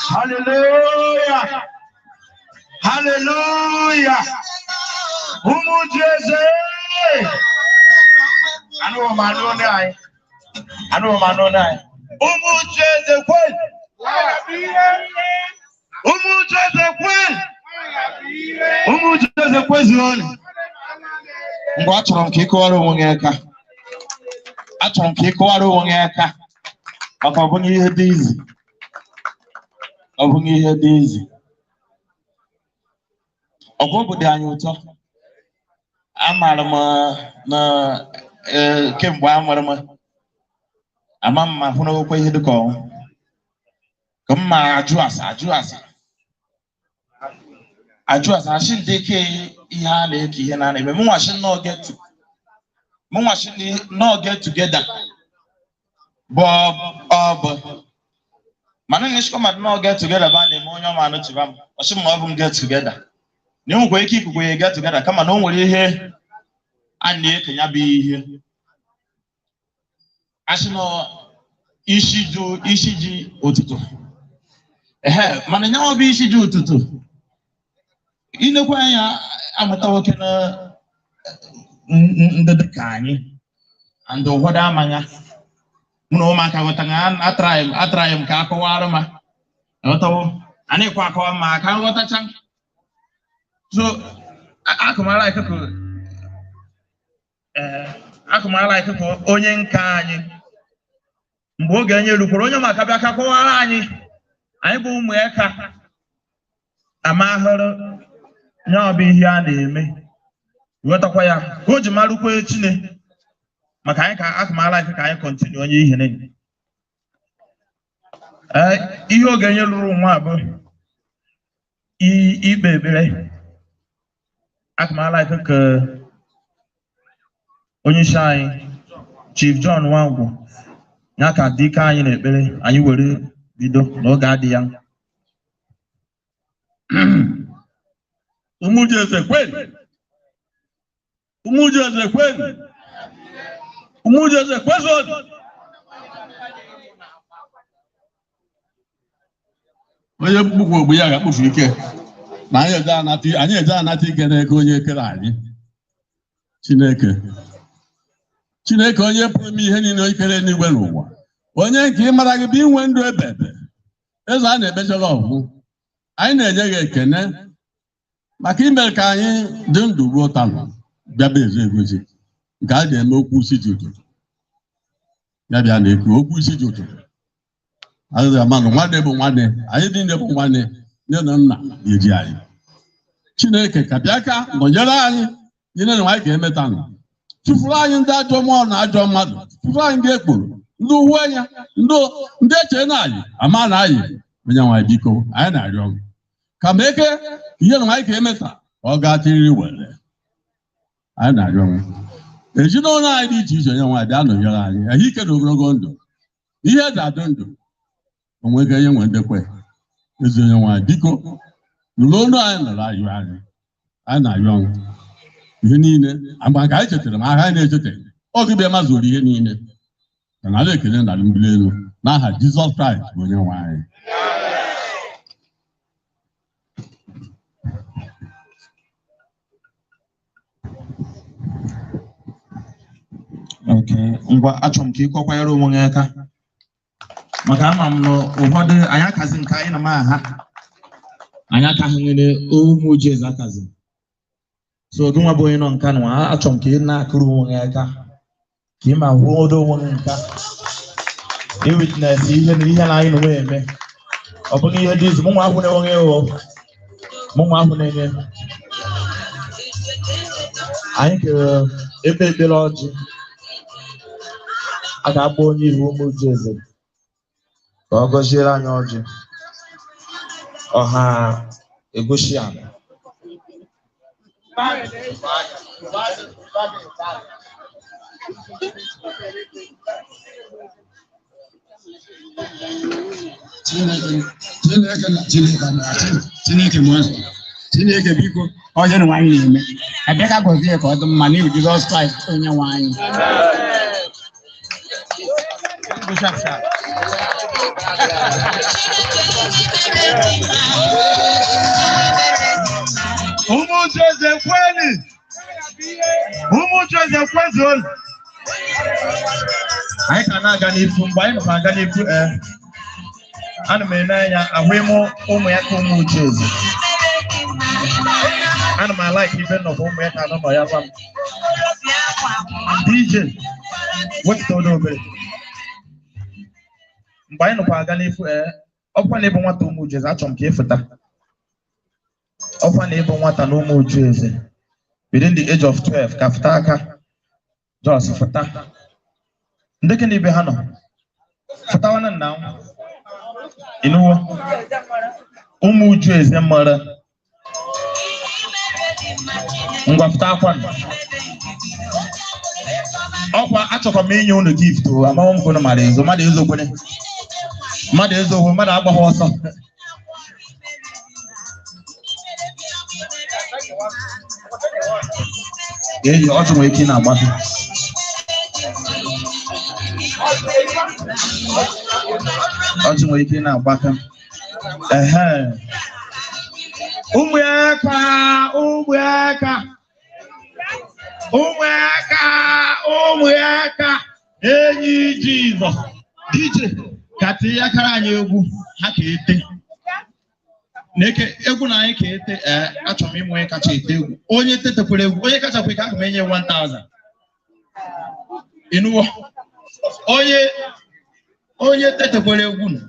Hallelujah. Hallelujah. Umu Jeze. I know Umu Jeze Queen. Umu Jeze Queen. Umu Jeze Queen. Achọrọ m ka ịkọwara onwe gị aka. Achọrọ m ka ịkọwara onwe gị aka. Maka ọ bụghị ihe dị izi. Ọ bụghị ihe dị izi. Ọgwụ obodo anyị ụtọ. Amaara m na kemgbe a mara m ama m ma hụ n'okwu ihe dịka ọnwụ. Ka m ma ajụ asa achị ndị ike ihe a na-eke ihe na-eme. M nwachi no get together. Bob mana nishko mad no get together ba na-eme onye ọma anụ chiba m. Ọchị m ọ bụ m get together. Na enwekwa ike ikuku ya get together kama na o nwere ihe a na-ekenye bụ ihe. Achị no isi ji ụtụtụ. Mana nyawa bụ isi ji ụtụtụ. Inekwa anya amụta nwoke na ndị dịka anyị and ụfọdụ amanya mụ na ụmụaka ghọtara ataraghị m ka akọwara ma ghọtawo anịkwa akọwa ma ka nghọtacha so akụmara ikuku onye nka anyị mgbe oge anyị rukwara onye maka bịa ka kọwara anyị bụ ụmụ eka amahụrụ nya bụ ihe a na-eme ghọtakwa ya o ji marụkwa Chineke maka anyị ka akụmara ka anyị kọntinu onye ihe niile. Ihe oge nye lụrụ nwa bụ ikpe ekpere akụmara ka onye isi anyị Chief John Nwangwu ya ka dike anyị na-ekpere anyị were bido n'oge adị ya. Umu Jeze Queen. Umu Jeze Queen. Umu Jeze Queen. Onye mkpukwu ogbe ya ga-akpụfu ike na anyị eje anata ike n'ego onye kere anyị. Chineke onye pụrụ ime ihe niile ikere n'igwe n'ụwa. Onye nke ị mara gị bụ inwe ndụ ebebe. Eze a na-ekpechara ọgwụ. Anyị na-enye gị ekene maka ime ka anyị dị ndụ ruo taa bịaba ezo egozi nke a ga-eme okwu isi ji ụtụtụ. Ya bịa na-ekwu okwu isi ji ụtụtụ. Azụ amanụ nwanne bụ nwanne, anyị dị bụ nwanne, nne na nna eji anyị. Chineke ka bịa ka nọnyere anyị nyere na anyị ga-emeta nụ. Tụfuru anyị ndị ajọ mmụọ na ajọ mmadụ, tụfuru anyị ndị ekporo, ndị uwe anya, ndị eche na anyị ama na anyị onye nwaanyị biko anyị na-arịọ ọgụ. Ka ma eke ihe na anyị ga-emeta ọ ga-atịrịrị were. Anyị na-arịọ ọgụ. Ezinụlọ anyị dị iche iche onye nwaanyị bịa nọnyere anyị, ahụike na ogologo ndụ. Ihe dị adụ ndụ. Onwe ga ihe nwe ndekwe. Ezi onye nwaanyị biko nụrụ ọnụ anyị nọrọ ayọ anyị. Anyị na-arịọ ọgụ. Ihe niile agba ka anyị chetara ma anyị na-echetara oge bịa mazuru ihe niile. Ka na ala ekele na mbili elu n'aha Jizọs Kraịst bụ onye nwe anyị. Okay, ngwa achọrọ m ka ịkọkwanyere onwe gị aka maka ama m na ụfọdụ anyị akazi nke anyị na m aha anyị akaghị nwere Umu Jeze akazi. So gị nwa bụ onye nọ nka nwa achọrọ m ka ị na-akụrụ onwe gị aka ka ị ma hụodo onwe gị nka witness ihe na anyị na onwe eme. Ọ bụghị ihe dị izu mụ nwa ahụ na-enweghị ịghọ mụ nwa ahụ na-enye anyị kere ebe ekpere ọjị a ga-agba onye ihu Umu Jeze ka ọ gọziere anyị ọjị ọha egosi ala. Chineke biko ọjọọ na nwanyị na-eme ebee ka gọzie ka ọ dị mma n'ihi Jizọs Kraịst onye nwanyị. Ụmụ Joseph kweli, ụmụ Joseph kwezol. Anyị ka na-aga n'ifu, mgbe anyị nọkwa aga n'ifu, ana m ene anya ahụ ịmụ ụmụ ya ka ụmụ Joseph. Ana m ala ibe nnọkọ ụmụ ya ka anọ nọ ya gwa m. DJ, wepụta onye obere. Mgbe anyị nọkwa aga n'ifu, ọkwa na ịbụ nwata ụmụ Joseph, achọrọ m ka ịfụta. Ọkwa na ịbụ nwata na ụmụ Joseph, within the age of 12, ka fụta aka, just fụta. Ndị ka n'ibe ha nọ, fụtawana nna m. Inuwo, ụmụ Joseph mara. Ngwa fụta akwa nọ. Ọkwa achọkwa m inye unu gift o, amaghị m ka unu mara ezo, mmadụ ezo kwene. Mmadụ ezo hụ, mmadụ agbaghị ọsọ. Eyi ọchụ nwere ike na-agbata. Ọchụ nwere ike na-agbata. Ụmụaka, ụmụaka, ụmụaka, ụmụaka, enyi Jizọs. DJ ka tinye akara anyị egwu ha ka ete. N'eke egwu na anyị ka ete, achọrọ m ịmụ onye kacha ete egwu. Onye tetekwara egwu, onye kacha kwe ka aka m enye 1000. Inuwo, onye tetekwara egwu na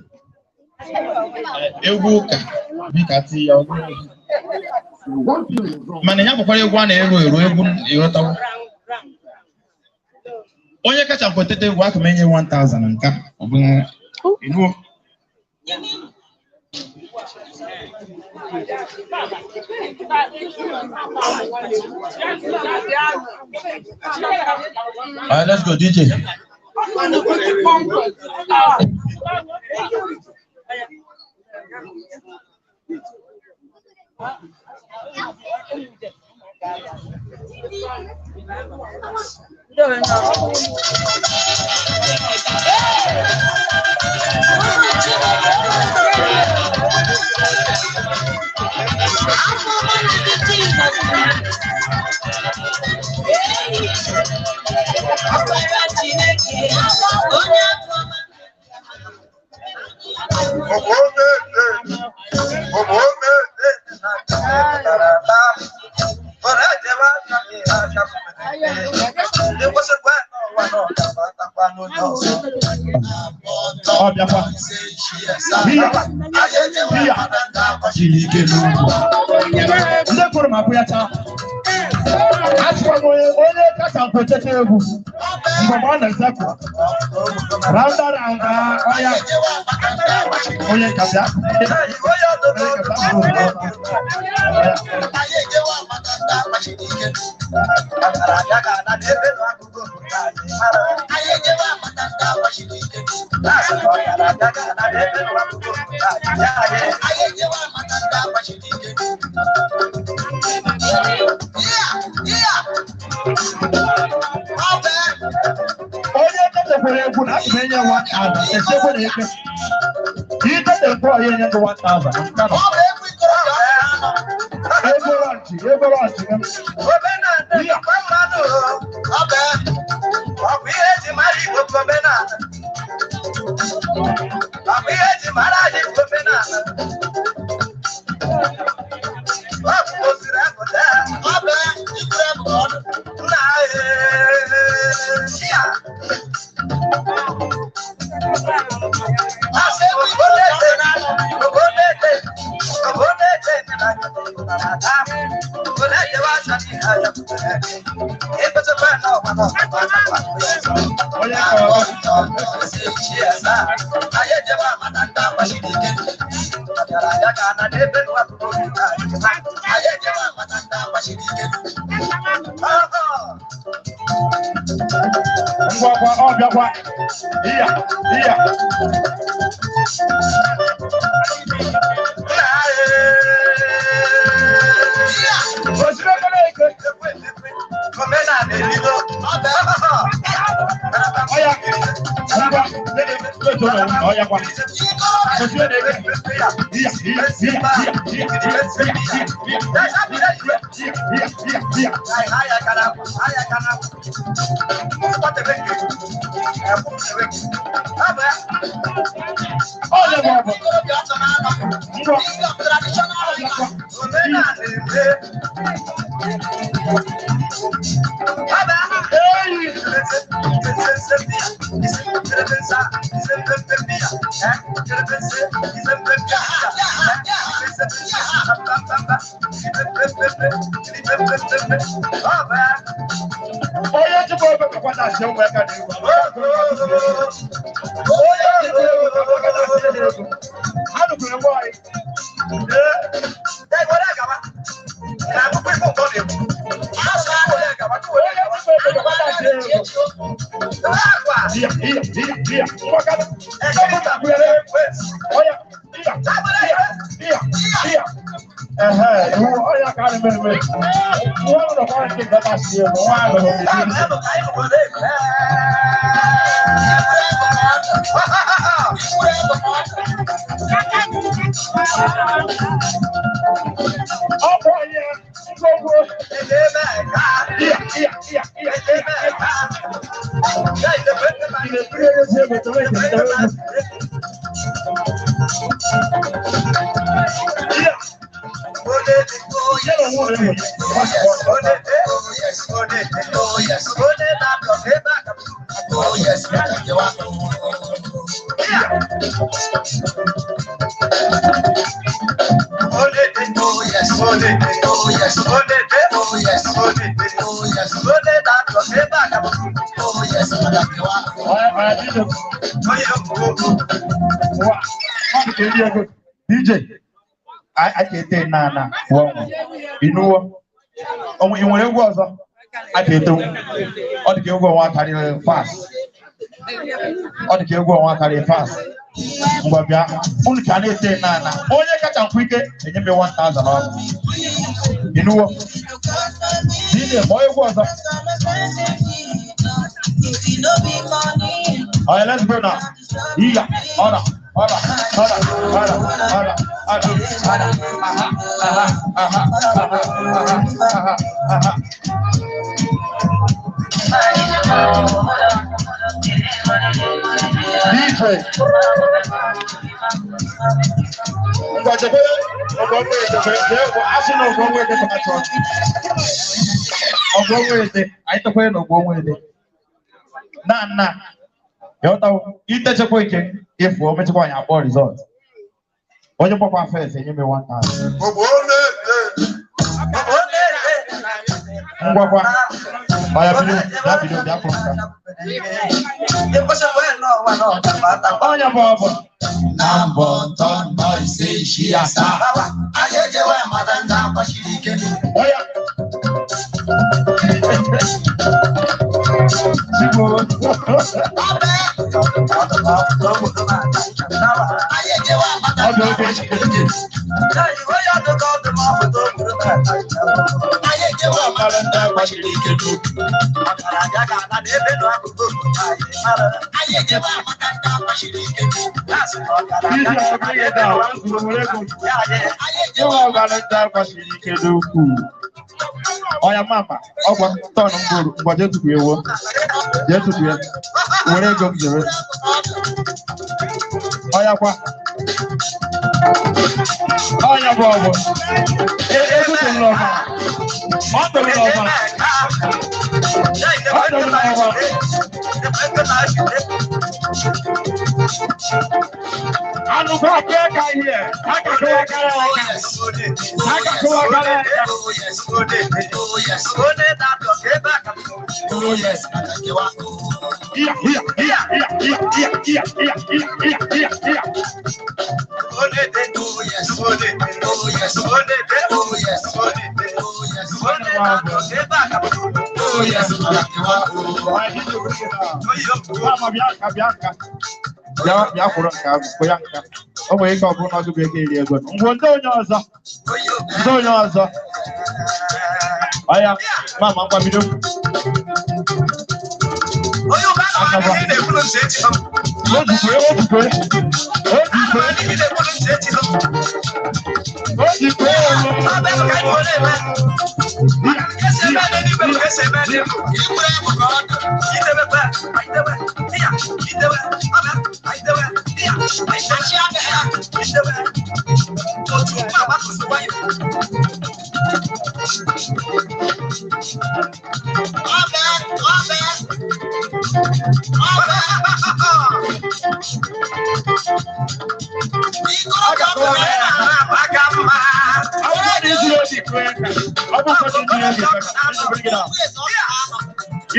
egwu ụka bika ti ya mana ya bụkwara egwu a na-ero egwu ịghọtawo. Onye kacha kwetete egwu aka m enye 1000 na nka ọ bụla inuwo. All right, let's go, DJ. DJ, I can't take Nana. You know, when it was, I can't do all the girl go on carry fast. All the girl go on carry fast. But only can they take Nana. Only catch a quick and you be 1,000. You know what? DJ, boy was up. All right, let's go now. Yeah, hold DJ. Nah. You touch a quick if we're going to our result. What you pop first and you may want time. Oh, yeah, mama. Oh, what turn on good, but just to be a work. Just to be a where I go to the rest. Oh, yeah, what? Oh, yeah, bravo. Everything lover. On the lover. On the lover. I don't know what here. I can go Oh yes, ya kwụrụ nke ahụ bụ ya nka o nwere ike ọ bụrụ na ọ dịbụ ego iri ego ngwo ndị onye ọzọ ọya mama ngwa bido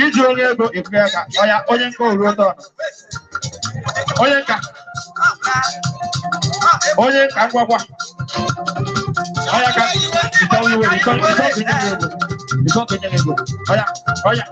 iji onye ego ekwe aka ọya onye nka oruo tọ onye nka ngwagwa ọya ka ịtọnye ego ọya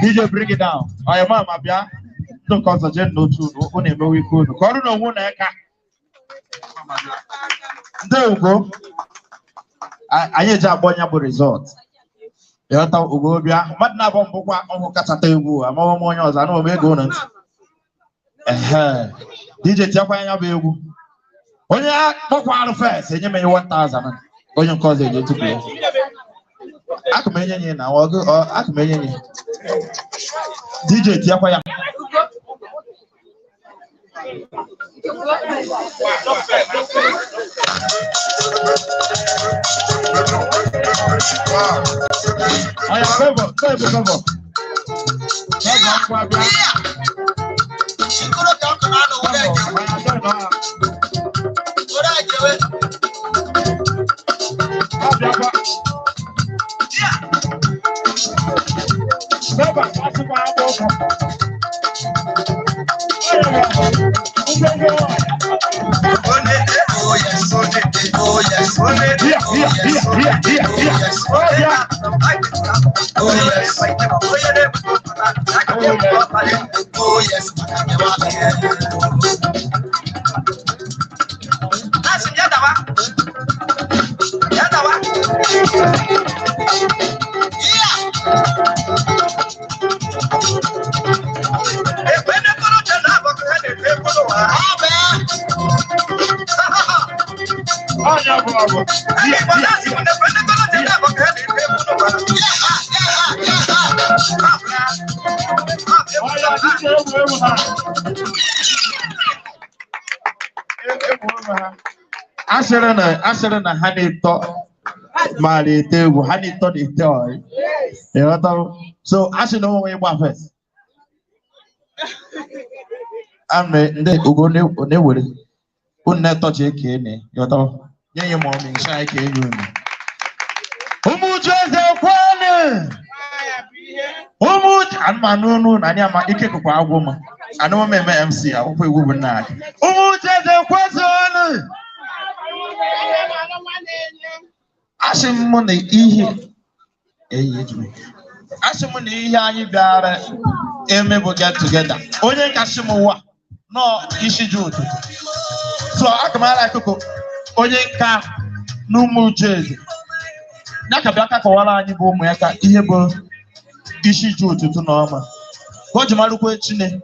DJ, bring it down. I am Mama Bia. Don't cause a gen no tune. Only we could. Corona one eka. There you go. I hear Jabonya resort. You thought Ugobia, but now on Boka on Catatabu, I'm all more yours. I know we're going. DJ Japanya Bebu. When you are Boka first, and you may 1,000. When you cause it to be. I can make you now, or I can make you. DJ Tiapaya. I am cover. Asherana honey thought Mali table, honey thought it toy. So I should know where you first. I'm the Ugo never would not touch a cane. Your dog, your morning shy came. Joseph Kwane. And Manu, and Yama Ike woman. I know me MC, I hope we will not. Joseph Kwane. Ashim money Ashimuni yani biara eme will get together. Onye kashimuwa no ishiju. So akamala kuko onye ka numu jezi. Nakabaka kawala anyị bụ ụmụ ya ka ihe bụ isi ju ụtụtụ n'ọma. Gojimaru kwe chine.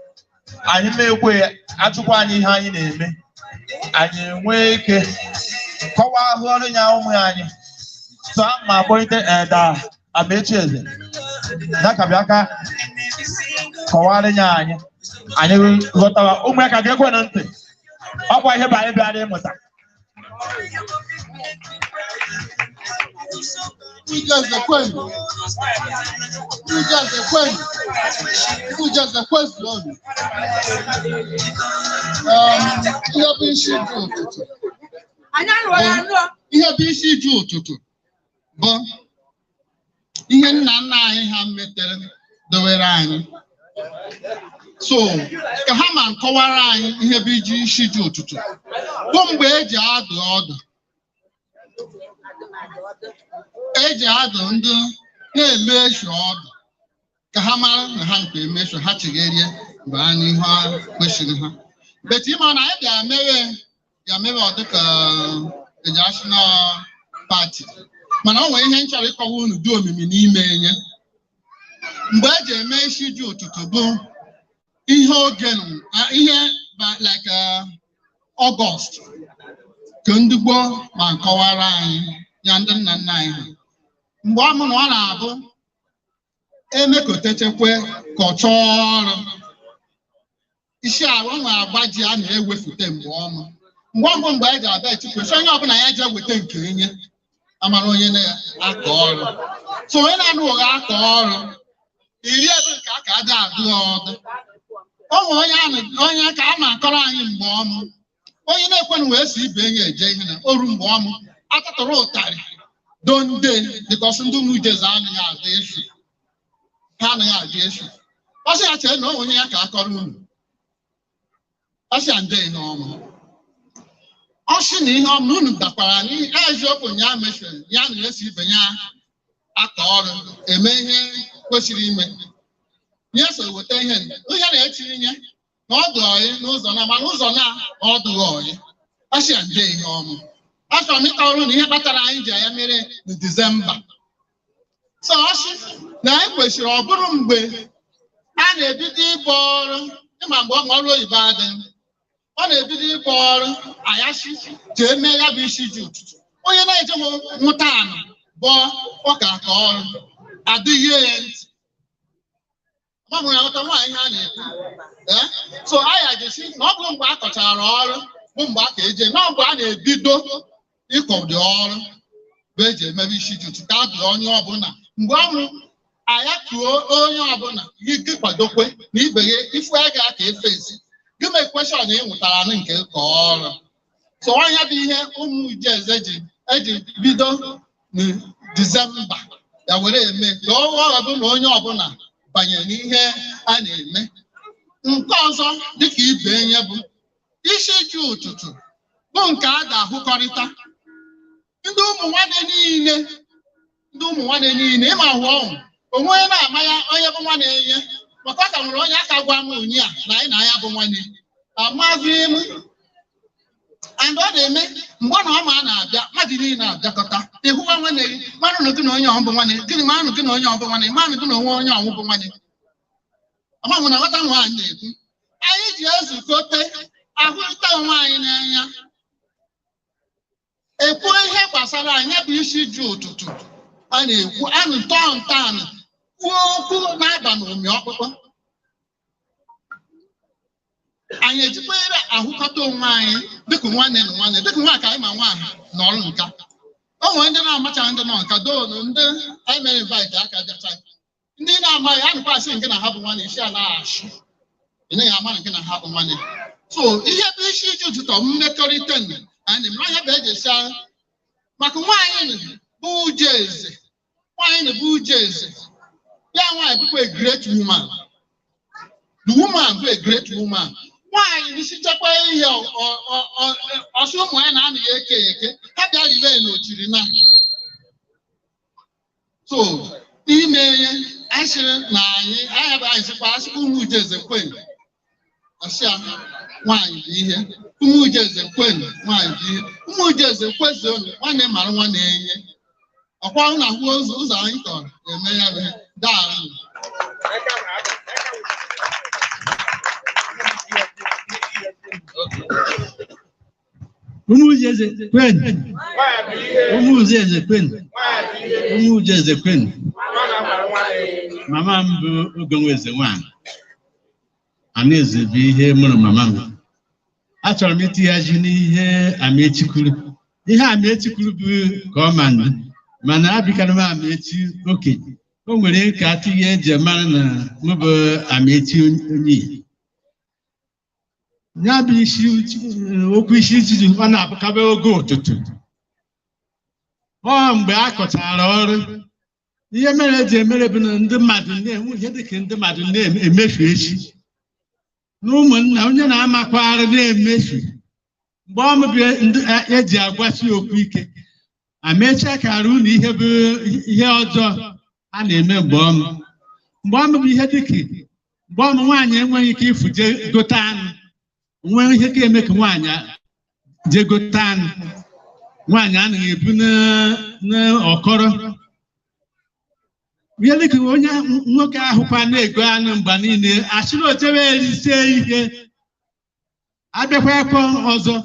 Anyị mekwe achụkwa anyị ihe anyị na-eme. Anyị enwe ike kọwaa ahụ ọrụ ya ụmụ anyị. So ma akpọrịte da amechi eze. Nakabaka kọwara nya anyị. Anyị ghọtara ụmụ ya ka ga-ekwe na ntị. Ọ bụ ihe banyere bịara ịmụta. Who just a question? Ihe bụ isi ju ụtụtụ bụ ihe nna nna anyị ha metere dowere anyị. So ka ha ma nkọwara anyị ihe bụ isi ju ụtụtụ bụ mgbe eji adụ ọdụ. Eji adụ ndị na-emechu ọdụ ka ha mara na ha nke emechu ha chigherie mgbe anyị ihe kwesịrị ha. But ịma na anyị ga-emewe ọ dịka national party, mana ọ nwere ihe nchọrọ ịkọwa unu dị omimi n'ime enye. Mgbe eji eme isi ju ụtụtụ bụ ihe oge ihe like August ka ndị gboo ma nkọwara anyị ya ndị nna nna anyị ha. Mgbe ọ mụ na ọ na-abụ emekọtechekwe ka ọ chọọ ọrụ isi ahụ nwe agba ji a na-ewefute mgbe ọma mgbe e ji abịa etikwe so onye ọbụla ya je weta nke enye amara onye na-akọ ọrụ so onye na-anụ ụgha akọ ọrụ iri ebe nke aka adị adụ ọdụ ụmụ onye ka a na-akọrọ anyị mgbe ọmụ onye na-ekwenụ wee si ibe enye eje ihe na oru mgbe ọmụ atatụrụ ụtarị donde dịkọsị ndị ụmụ ijeze anaghị adị efu ha anaghị adị efu ọsị ya chee na onye ya ka akọrọ unu ọsị ya nde ihe ọma ọsị na ihe ọma unu dakwara eziokwu ya mechiri ya na-esi ibe ya aka ọrụ eme ihe kwesịrị ime nye so weta ihe na-etiri ihe na ọdụ ọyị n'ụzọ na mana ụzọ na ọdụghị ọyị ọsị ya nde ihe ọma achọrọ m ịta ọrụ na ihe kpatara anyị ji ya mere na Disemba so ọsị na anyị kwesịrị ọ bụrụ mgbe a na-ebido ịbọ ọrụ ịma mgbe ọrụ oyibo adị ọ na-ebido ịbọ ọrụ ayashi ji eme ya bụ isi ji ụtụtụ onye na-eje nwụta ana bụ ọka aka ọrụ adịghị ya ntị ọmụrụ ya nghọta nwaanyị ha na-ekwu so aya jesi na ọ bụrụ mgbe a kọchara ọrụ bụ mgbe a ka eje na mgbe a na-ebido ịkọdị ọrụ bụ eji emebe isi ji ụtụtụ ka a dụrụ onye ọbụla mgbe ọrụ aya tuo onye ọbụla gị kwadokwe na ibe gị ifu ego aka efe esi gị mee kweshọn ị nwụtara na nke ka ọrụ so ọnya bụ ihe ụmụ ijeze eji bido na Disemba ya were eme ka ọghọdụ na onye ọbụla banyere n'ihe a na-eme nke ọzọ dịka ibe enye bụ isi ji ụtụtụ bụ nke a ga-ahụkọrịta ndị ụmụ nwanne niile ịma ahụ ọhụ onwe onye na-ama ya onye bụ nwanne enye maka ọ ka nwere onye aka gwa m onye a na anyị na anya bụ nwanne amaghị m and ọ na-eme mgbe na ọma a na-abịa mmadụ niile na-abịakọta ịhụwa nwanne gị mmanụ na gị na onye ọbụ nwanne gịnị manụ gị na onye ọbụ nwanne manụ gị na onwe onye ọnwụ bụ nwanne ọmanwụ na nghọta nwaanyị na-ekwu anyị ji ezukọte ahụrịta onwe anyị n'anya ekwu ihe gbasara anyị bụ isi ji ụtụtụ a na-ekwu anụ ntọala kwuo okwu na-aba n'ụmị ọkpụkpọ anyị ejikwere ahụkọta onwe anyị dịka nwanne na nwanne dịka nwa ka anyị ma nwaanyị n'ọrụ nka o nwere ndị na-amacha ndị nọ nka doonu ndị anyị mere invite aka bịacha ndị na-amaghị a nụkwasị nke na ha bụ nwanne isi ala achị ị naghị ama nke na ha bụ nwanne so ihe bụ isi iji ụtụtụ mmekọrịta anyị mara ihe bụ eji esi maka nwaanyị bụ uju eze nwaanyị bụ uju eze ya nwaanyị bụkwa a great woman the woman bụ a great woman nwaanyị isichakwa ihe ọsụ ụmụ ya na-anụghị eke ha bịa rive na ochiri na so ime ihe anyị sịrị na anyị bụ anyị sịkwa asịkwa ụmụ uju eze kwenye asịa nwaanyị bụ ihe ụmụ uju eze kwenye nwaanyị bụ ihe ụmụ uju eze kwezi onu nwanne mara nwanne enye ọkwa na ahụ ụzọ anyị kọrọ eme ya bụ daarụ ụmụ uju eze kwenye ụmụ uju eze kwenye ụmụ uju eze kwenye mama m bụ Ogonwe eze nwanyị Anaeze bụ ihe mụrụ mama m achọrọ m itinyeji n'ihe Amaechi kwuru ihe Amaechi kwuru bụ ka ọ ma ndị mana abịkara m Amaechi okenye o nwere ka atụghị eji mara na mụ bụ Amaechi onye ya bụ okwu isi iji ọ na-abụkarị oge ụtụtụ ọ mgbe a kọchara ọrụ ihe mere eji emere bụ na ndị mmadụ na-enwe ihe dịka ndị mmadụ na-emefu echi na ụmụnna onye na-amakwarị na-emefu mgbe ọ mebie ndị eji agwasi okwu ike Amaechi akara ụlọ ihe bụ ihe ọjọọ a na-eme mgbe ọ mebie ihe dịka mgbe ọmụ nwaanyị enweghị ike ifuje gote anụ nwere ihe ka eme ka nwaanyị jee gote anụ nwaanyị anaghị ebu n'ọkọrọ ihe dịka onye nwoke ahụkwa na-ego anụ mgbe niile achịrị ochewe erisie ihe abịakwa ekwe ọzọ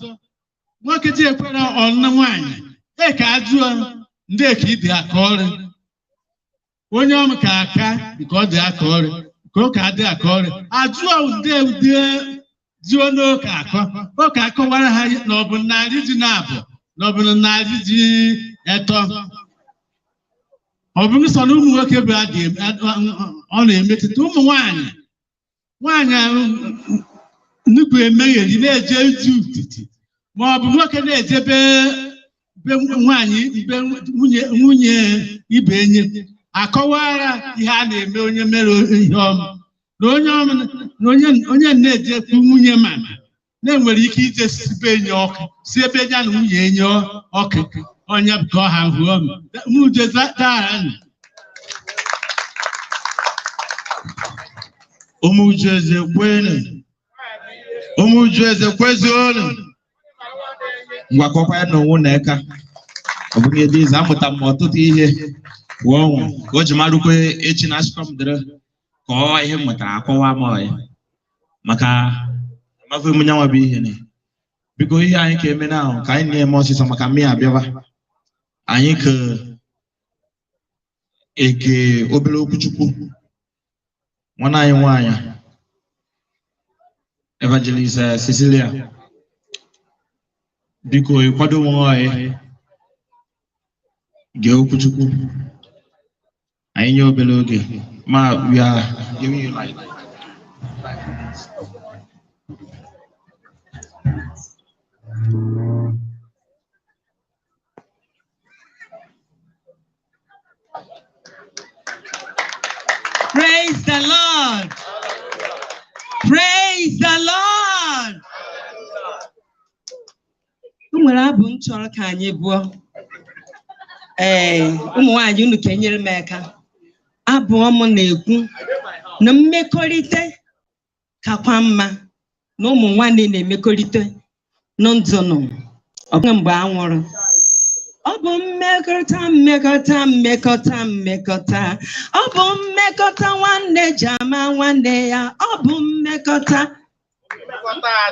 nwoke ji ekwere ọnụ nwaanyị ka ajụọ ndị ka ịdị aka ọrụ onye ọmụ ka aka nke ọ dị aka ọrụ ka ọ ka dị aka ọrụ ajụọ ụdị zuo n'oke akọ oke akọwara ha na ọ bụ narị ji na-abụ na ọ bụ narị ji eto ọ bụrụ sọ na ụmụ nwoke bụ ọ na-emetụta ụmụ nwaanyị nnukwu emegheri na-eje iji utiti ma ọ bụ nwoke na-ejebe be nwaanyị be nwunye ibe enye akọwara ihe a na-eme onye mere ihe ọma na onye na-ejekwu nwunye mama na-enwere ike ije sibe enye ọkụ si ebe ya na nwunye enye ọkụ onye ka ọha hụọ ụmụuju eze kwenu ụmụuju eze kwezuonu ngwakọkwa ya na onwe na eka ọ bụghị ebe ize amụta m ọtụtụ ihe kwuo ọnwụ ka o ji marụkwe echi na asụkọ m dịrị ka ọ ihe mmụtara akọwa m ọya maka amafe m nyanwa bụ ihe na biko ihe anyị ka eme na ahụ ka anyị na-eme ọsịsọ maka mmiri abịaba anyị ka eke obere okwuchukwu nwanne anyị nwaanyị Evangelist Cecilia biko ịkwado nwa anyị gee okwuchukwu anyị nye obere oge ma we are giving you like 5 minutes. Praise the Lord. Praise the Lord. Ụmụrụ abụ m chọrọ ka anyị bụọ. Ụmụ nwaanyị unu ka enyere m aka. Abụọ m na-ekwu na mmekọrịta kakwa mma na ụmụ nwanne na-emekọrịta na ndụ nọ. Ọ bụghị mgbe a nwụrụ. Ọ bụ mmekọta ọ bụ mmekọta nwanne ji ama nwanne ya ọ bụ mmekọta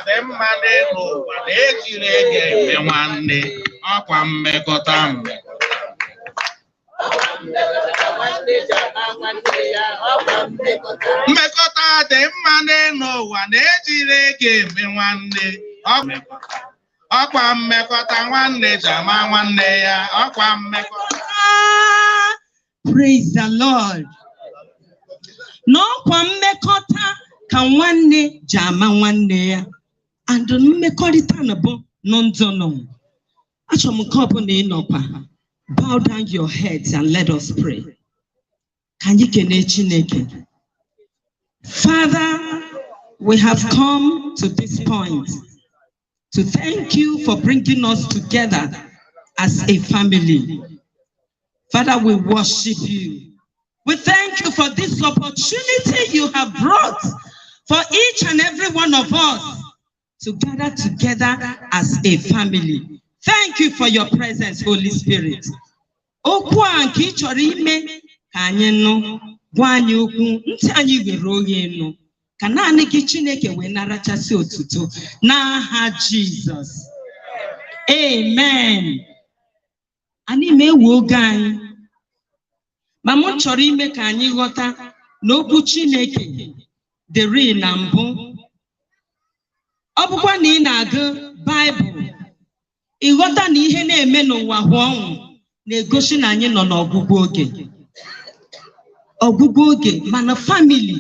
dị mma n'elu ụwa na-ejiri ego eme nwanne ọkwa mmekọta mmekọta dị mma n'elu ụwa na-ejiri ego eme nwanne ọkwa mmekọta nwanne ji ama nwanne ya ọkwa mmekọta. Praise the Lord. N'ọkwa mmekọta ka nwanne ji ama nwanne ya and mmekọrịta na bụ ndụ nọ. Achọrọ m nke ọ bụla ịnọkwa. Bow down your heads and let us pray. Ka anyị kene Chineke. Father, we have come to this point to thank you for bringing us together as a family. Father, we worship you. We thank you for this opportunity you have brought for each and every one of us to gather together as a family. Thank you for your presence, Holy Spirit. Okwu a nke ị chọrọ ime ka anyị nụ, gwa anyị okwu, ntị anyị were oge nụ. Ka naanị gị Chineke wee narachasị otuto n'aha Jizọs. Amen. Anyị na-ewe oge anyị. Ma m chọrọ ime ka anyị ghọta n'okwu Chineke dịrị na mbụ. Ọ bụkwa na ị na-agụ Baịbụl, ịghọta na ihe na-eme n'ụwa hụ ọnwụ na-egosi na anyị nọ n'ọgwụgwụ oge. Ọgwụgwụ oge mana family,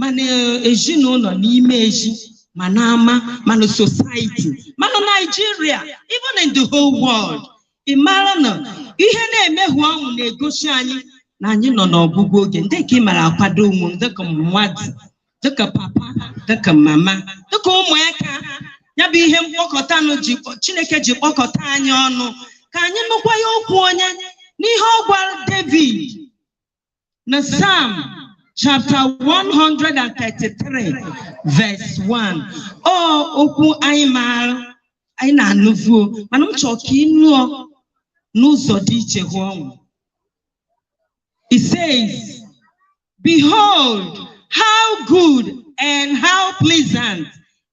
mana ezinụlọ n'ime ezi, mana ama, mana society, mana Nigeria, even in the whole world. Ị mara na ihe na-emehụ ọnwụ na-egosi anyị na anyị nọ n'ọgwụgwụ oge. Ndị ka ị mara akwado ụmụ dịka mmadụ, dịka papa, dịka mama, dịka ụmụaka. Ya bụ ihe mkpọkọta Chineke ji kpọkọta anyị ọnụ ka anyị nụkwa ya okwu onye n'ihe ọ gwara David na Psalm chapter 133 verse 1. Okwu anyị maara, anyị na-anụvuo, mana m chọrọ ka ị nụọ n'ụzọ dị iche hụ ọnwụ. It says, behold, how good and how pleasant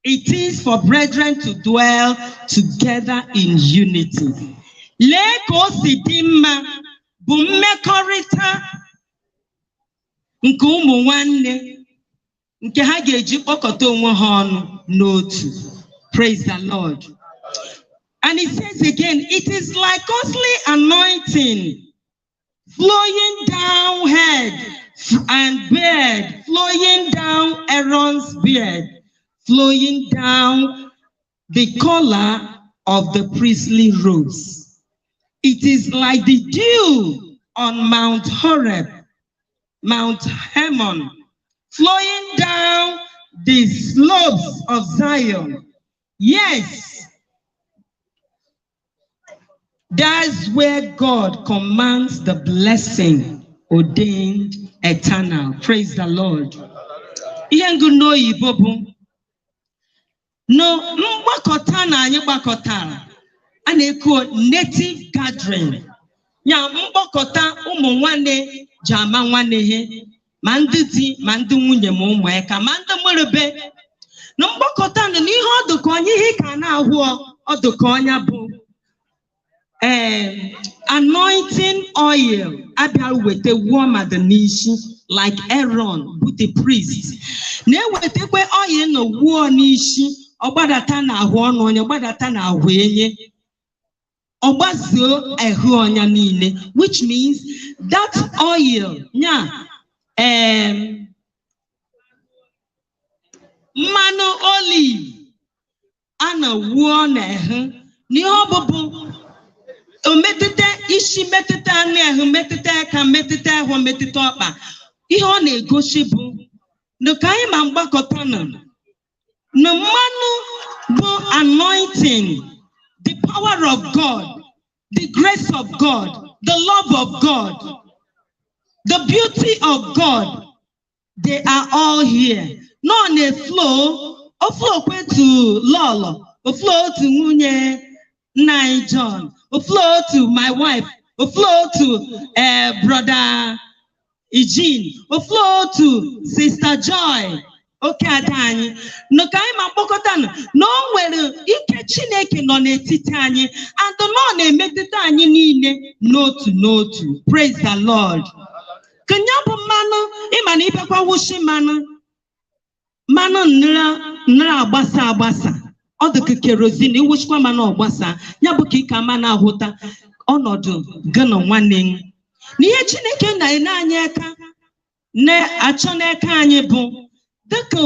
it is for brethren to dwell together in unity. Lee ka o si dị mma bụ mmekọrịta nke ụmụ nwanne nke ha ga-eji kpọkọta onwe ha ọnụ n'otu. Praise the Lord. And it says again, it is like costly anointing flowing down head and beard, flowing down Aaron's beard, flowing down the collar of the priestly robes. It is like the dew on Mount Horeb, Mount Hermon, flowing down the slopes of Zion. Yes, that's where God commands the blessing ordained eternal. Praise the Lord. No, mgbakọta na anyị gbakọtara a na-ekwu native gathering. Ya mgbakọta ụmụ nwanne ji ama nwanne ihe, ma ndị di ma ndị nwunye ma ụmụaka ma ndị mmerebe. Na mgbakọta na n'ihe ọdụkọ onye ihe ka na-ahụ ọdụkọ onye bụ anointing oil abịa wete warmer the nation like Aaron with the priest. Na ewetekwe oil na wuo n'ishi ọgbadata na ahụ ọnụ onye ọgbadata na ahụ enye ọgbazuo ehụ ọnya niile, which means that oil nya mmanụ olive a na wuo na ehụ n'ihe ọbụbụ o metụta isi, metụta anụ ahụ, metụta aka, metụta ahụ, metụta ọkpa. Ihe ọ na-egosi bụ na ka anyị ma mgbakọta na mmanụ bụ anointing, the power of God, the grace of God, the love of God, the beauty of God. They are all here. Nọ na-flow, o flow to Lolo, o flow to nwunye Nai John, o flow to my wife, o flow to brother Eugene, o flow to Sister Joy. Okay, Adani. No ka anyị ma mkpọkọta na o nwere ike Chineke nọ n'etiti anyị, and nọ na-emetụta anyị niile n'otu n'otu. Praise the Lord. Kanya bụ mmanụ ịma na ịbịakwa wushi mmanụ nnara agbasa agbasa. Ọ dị ka kerosene iwuchikwa mmanụ ọgbasa, ya bụ ka ị ka mmanụ ahụta ọnọdụ gị na nwanne m. N'ihe Chineke na-enye anyị aka na-achọ n'aka anyị bụ dịka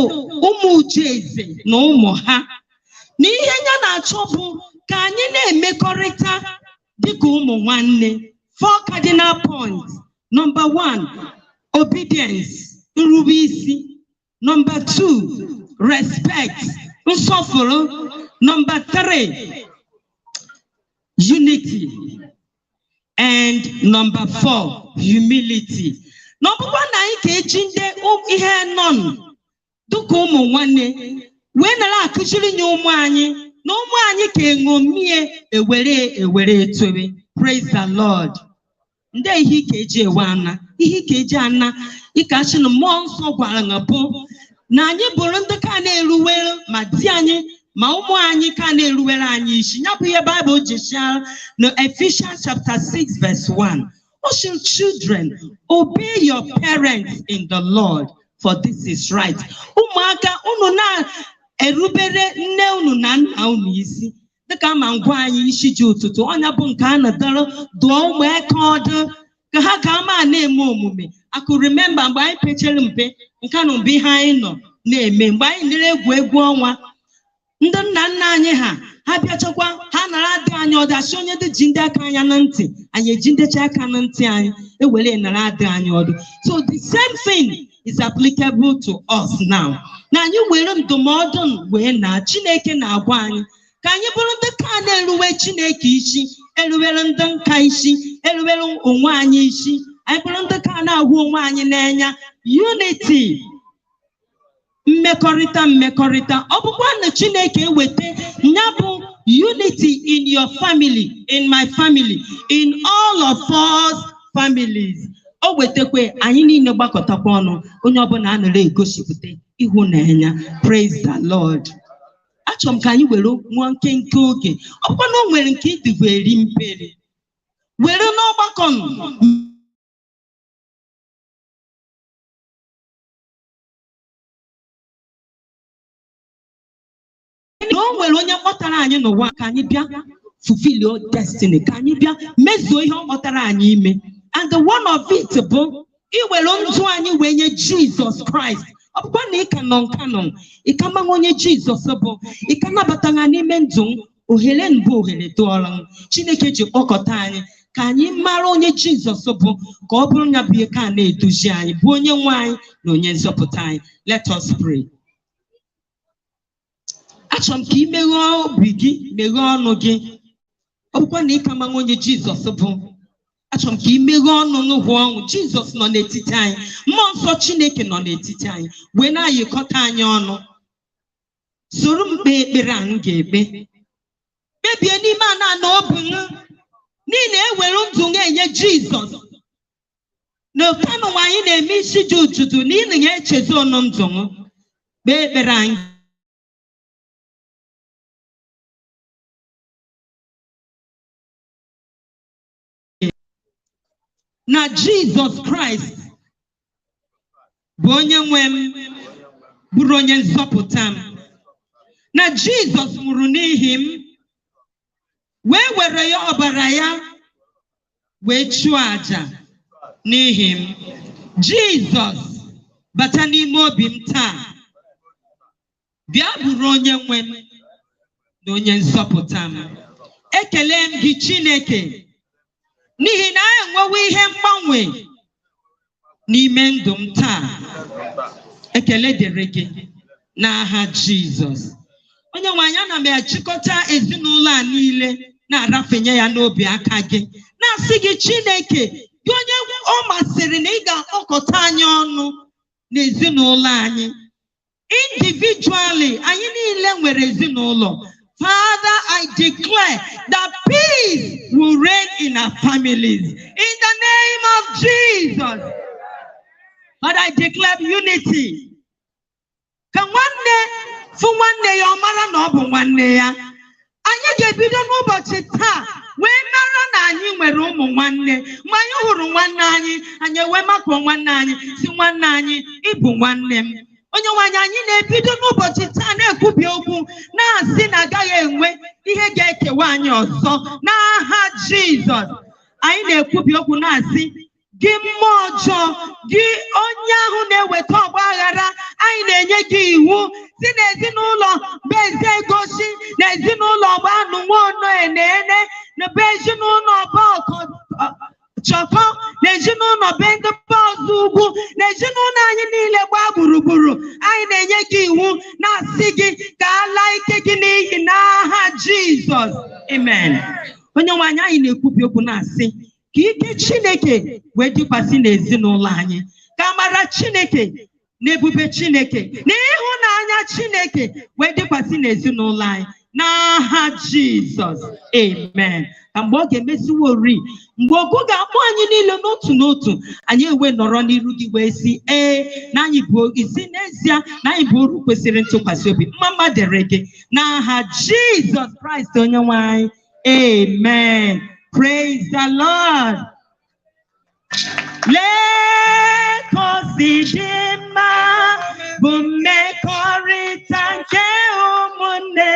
ụmụ uche eze na ụmụ ha. N'ihe ya na-achọ bụ ka anyị na-emekọrịta dịka ụmụ nwanne. 4 cardinal points. Number 1, obedience, nrube isi. Number 2, respect, nsọfụrụ. Number 3, unity. And number 4, humility. N'ọbụkwa na anyị ka eji ndị ihe nọ dịka ụmụ nwanne wee nara akụziri nye ụmụ anyị na ụmụ anyị ka eṅomie ewere etobe. Praise the Lord. Ndị ihe ka eji ewe ana, ihe ka eji ana ịka achị na mmụọ nsọ gwara na bụ na anyị bụrụ ndị ka na-eruwere ma di anyị ma ụmụ anyị ka na-eruwere anyị isi. Ya bụ ihe Bible ji share na Ephesians chapter 6 verse 1. Oh, children, obey your parents in the Lord, for this is right. Ụmụaka unu na-erubere nne unu na nna unu isi. Dịka ma ngwa anyị isi ji ụtụtụ ọnya bụ nke a na-adọrọ dụọ ụmụaka ọdụ ka ha ka ama na-eme omume. I could remember mgbe anyị pechere mpe nke na mgbe ihe anyị nọ na-eme mgbe anyị nere egwu ọnwa, ndị nna nna anyị ha bịachakwa ha nara adị anyị ọdachi onye dị ji ndị aka anya na ntị, anyị eji ndecha aka na ntị anyị ewere nara adị anyị ọdụ. So the same thing is applicable to us now. Na anyị were ndụmọdụ wee na Chineke na-agwa anyị ka anyị bụrụ ndị ka na-eruwe Chineke isi, eruwere ndị nka isi, eruwere onwe anyị isi. Anyị bụrụ ndị ka na-ahụ onwe anyị n'anya. Unity, mmekọrịta. Ọ bụkwa na Chineke eweta ya bụ unity in your family, in my family, in all of us families. O wetekwe anyị niile gbakọtakwa ọnụ, onye ọbụla a nara egosipụta ịhụnanya. Praise the Lord. Achọrọ m ka anyị were nwa nkenke oge. Ọ bụkwa na o nwere nke ịdịbụ eri mperi were n'ọgbakọ o nwere onye kpọtara anyị n'ụwa ka anyị bịa fulfill your destiny, ka anyị bịa mezuo ihe ọ kpọtara anyị ime. And the one of it bụ iwere ndụ anyị wee nye Jesus Christ. Ọ bụkwa na ị ka nọ nka nọ, ị ka mara onye Jesus bụ, ị ka nabata ya n'ime ndụ, ohere mbụ ohere tụọrọ Chineke ji kpọkọta anyị ka anyị mara onye Jesus bụ, ka ọ bụrụ ya bụ ihe ka na-eduzi anyị, bụ onye nwe anyị na onye nzọpụta anyị. Let us pray. Achọrọ m ka ị meghee obi gị, meghee ọnụ gị. Ọ bụkwa na ị ka mara onye Jesus bụ, achọrọ m ka ị meghee ọnụ n'ụhụ ọnwụ. Jesus nọ n'etiti anyị, mmụọ nsọ Chineke nọ n'etiti anyị, wee na-ayịkọta anyị ọnụ. Soro m kpee ekpere anyị ga-ekpe. Kpebie n'ime ana na obi m niile ewere ndụ na-enye Jesus. N'okenụ anyị na-eme isi dị ujudu n'ihi ya echezi ọnụ ndụ m. Kpee ekpere anyị. Na Jesus Christ bụ onye nwe m, bụrụ onye nzọpụta m. Na Jesus nwụrụ n'ihi m, wee were ya ọbara ya wee chụọ aja n'ihi m. Jesus bata n'ime obi m taa, bịa bụrụ onye nwe m na onye nzọpụta m. Ekele m gị Chineke n'ihi na enwewo ihe mgbanwe n'ime ndụ m taa. Ekele dịrị gị n'aha Jizọs. Onye nwe anyị, ana m achịkọta ezinụlọ a niile na-arafenye ya n'obi aka gị, na-asị gị Chineke, gị onye ọ masịrị na ị ga-akpọkọta anyị ọnụ n'ezinụlọ anyị. Individually, anyị niile nwere ezinụlọ. Father, I declare that peace will reign in our families. In the name of Jesus. But I declare unity. Ka nwanne fụ nwanne ya, ọ mara na ọ bụ nwanne ya. Anyị ga-ebido n'ụbọchị taa wee mara na anyị nwere ụmụ nwanne. Mgbe anyị hụrụ nwanne anyị, anyị wee makụọ nwanne anyị, si nwanne anyị, ị bụ nwanne m. Onye nwaanyị, anyị na-ebido n'ụbọchị taa na-ekwubi okwu, na-asị na agaghị enwe ihe ga-ekewa anyị ọzọ n'aha Jizọs. Anyị na-ekwubi okwu na-asị, gị mmụọ ọjọọ, gị onye ahụ na-eweta ọgba aghara, anyị na-enye gị iwu si n'ezinụlọ bụ eze gosi, na ezinụlọ bụ anụ nwaọnụ enene, na bụ ezinụlọ bụ chọkọ, na ezinụlọ be ndị ọzọ ugwu, na ezinụlọ anyị niile gbaa gburugburu. Anyị na-enye gị iwu na-asị gị ka ala ike gị n'ihi n'aha Jizọs. Amen. Onye nwe anyị, anyị na-ekwubi okwu na-asị ka ike Chineke wee dịkwasị n'ezinụlọ anyị, ka amara Chineke na ebube Chineke na ịhụnanya Chineke wee dịkwasị n'ezinụlọ anyị n'aha Jizọs. Amen. Ka mgbe ọ ga-emesiwo ori, mgbe ogu ga-akpọ anyị niile n'otu n'otu, anyị ewe nọrọ n'iru gị wee sị na anyị bụ isi n'ezie na anyị bụ uru kwesịrị ntụkwasị obi. Mma dere gị n'aha Jizọs Kraịst onye nwe anyị. Amen. Praise the Lord. Let us dị mma bụ mmekọrịta nke ụmụnne.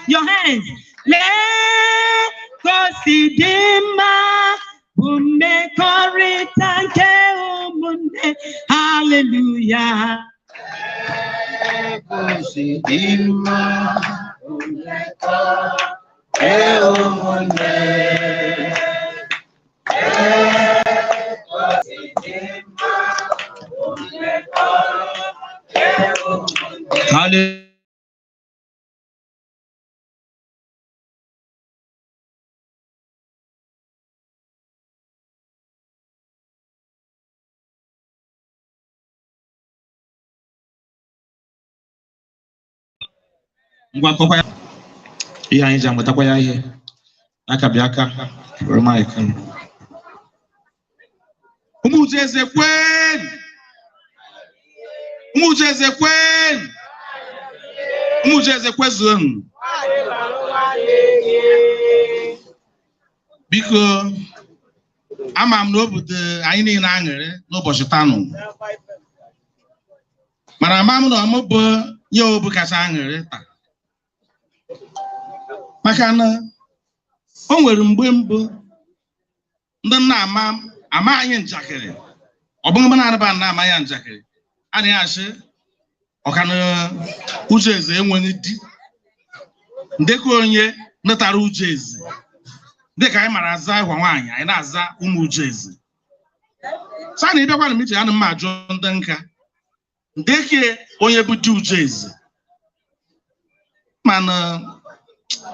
Your hands. Let us dị mma bụ mmekọrịta nke ụmụnne. Hallelujah. Let us dị mma bụ mmekọrịta nke ụmụnne. Hallelujah. Ngwa akọkwa ya ihe anyị ji amụtakwa ya ihe aka bịa aka Romaik. Ụmụ uche eze kwen, ụmụ uche eze kwen, ụmụ uche eze kwezuonu. Biko, ama m na obodo anyị niile aṅụrị n'ụbọchị tanụ, mana ama m na ọmụ bụ nye obu kacha aṅụrị taa. maka na o nwere mgbe mbụ ndị nna ama anyị njakịrị ọ bụghị mgbe na-araba na ama ya njakịrị anaghị asị ọkana Uche Eze enweghị di ndekọ onye natara Uche Eze dịka anyị mara aza ịhwa nwaanyị anyị na-aza ụmụ Uche Eze sa na ịbịakwa na mitin ana mma ajụ ndị nka ndeke onye bụ di Uche Eze mana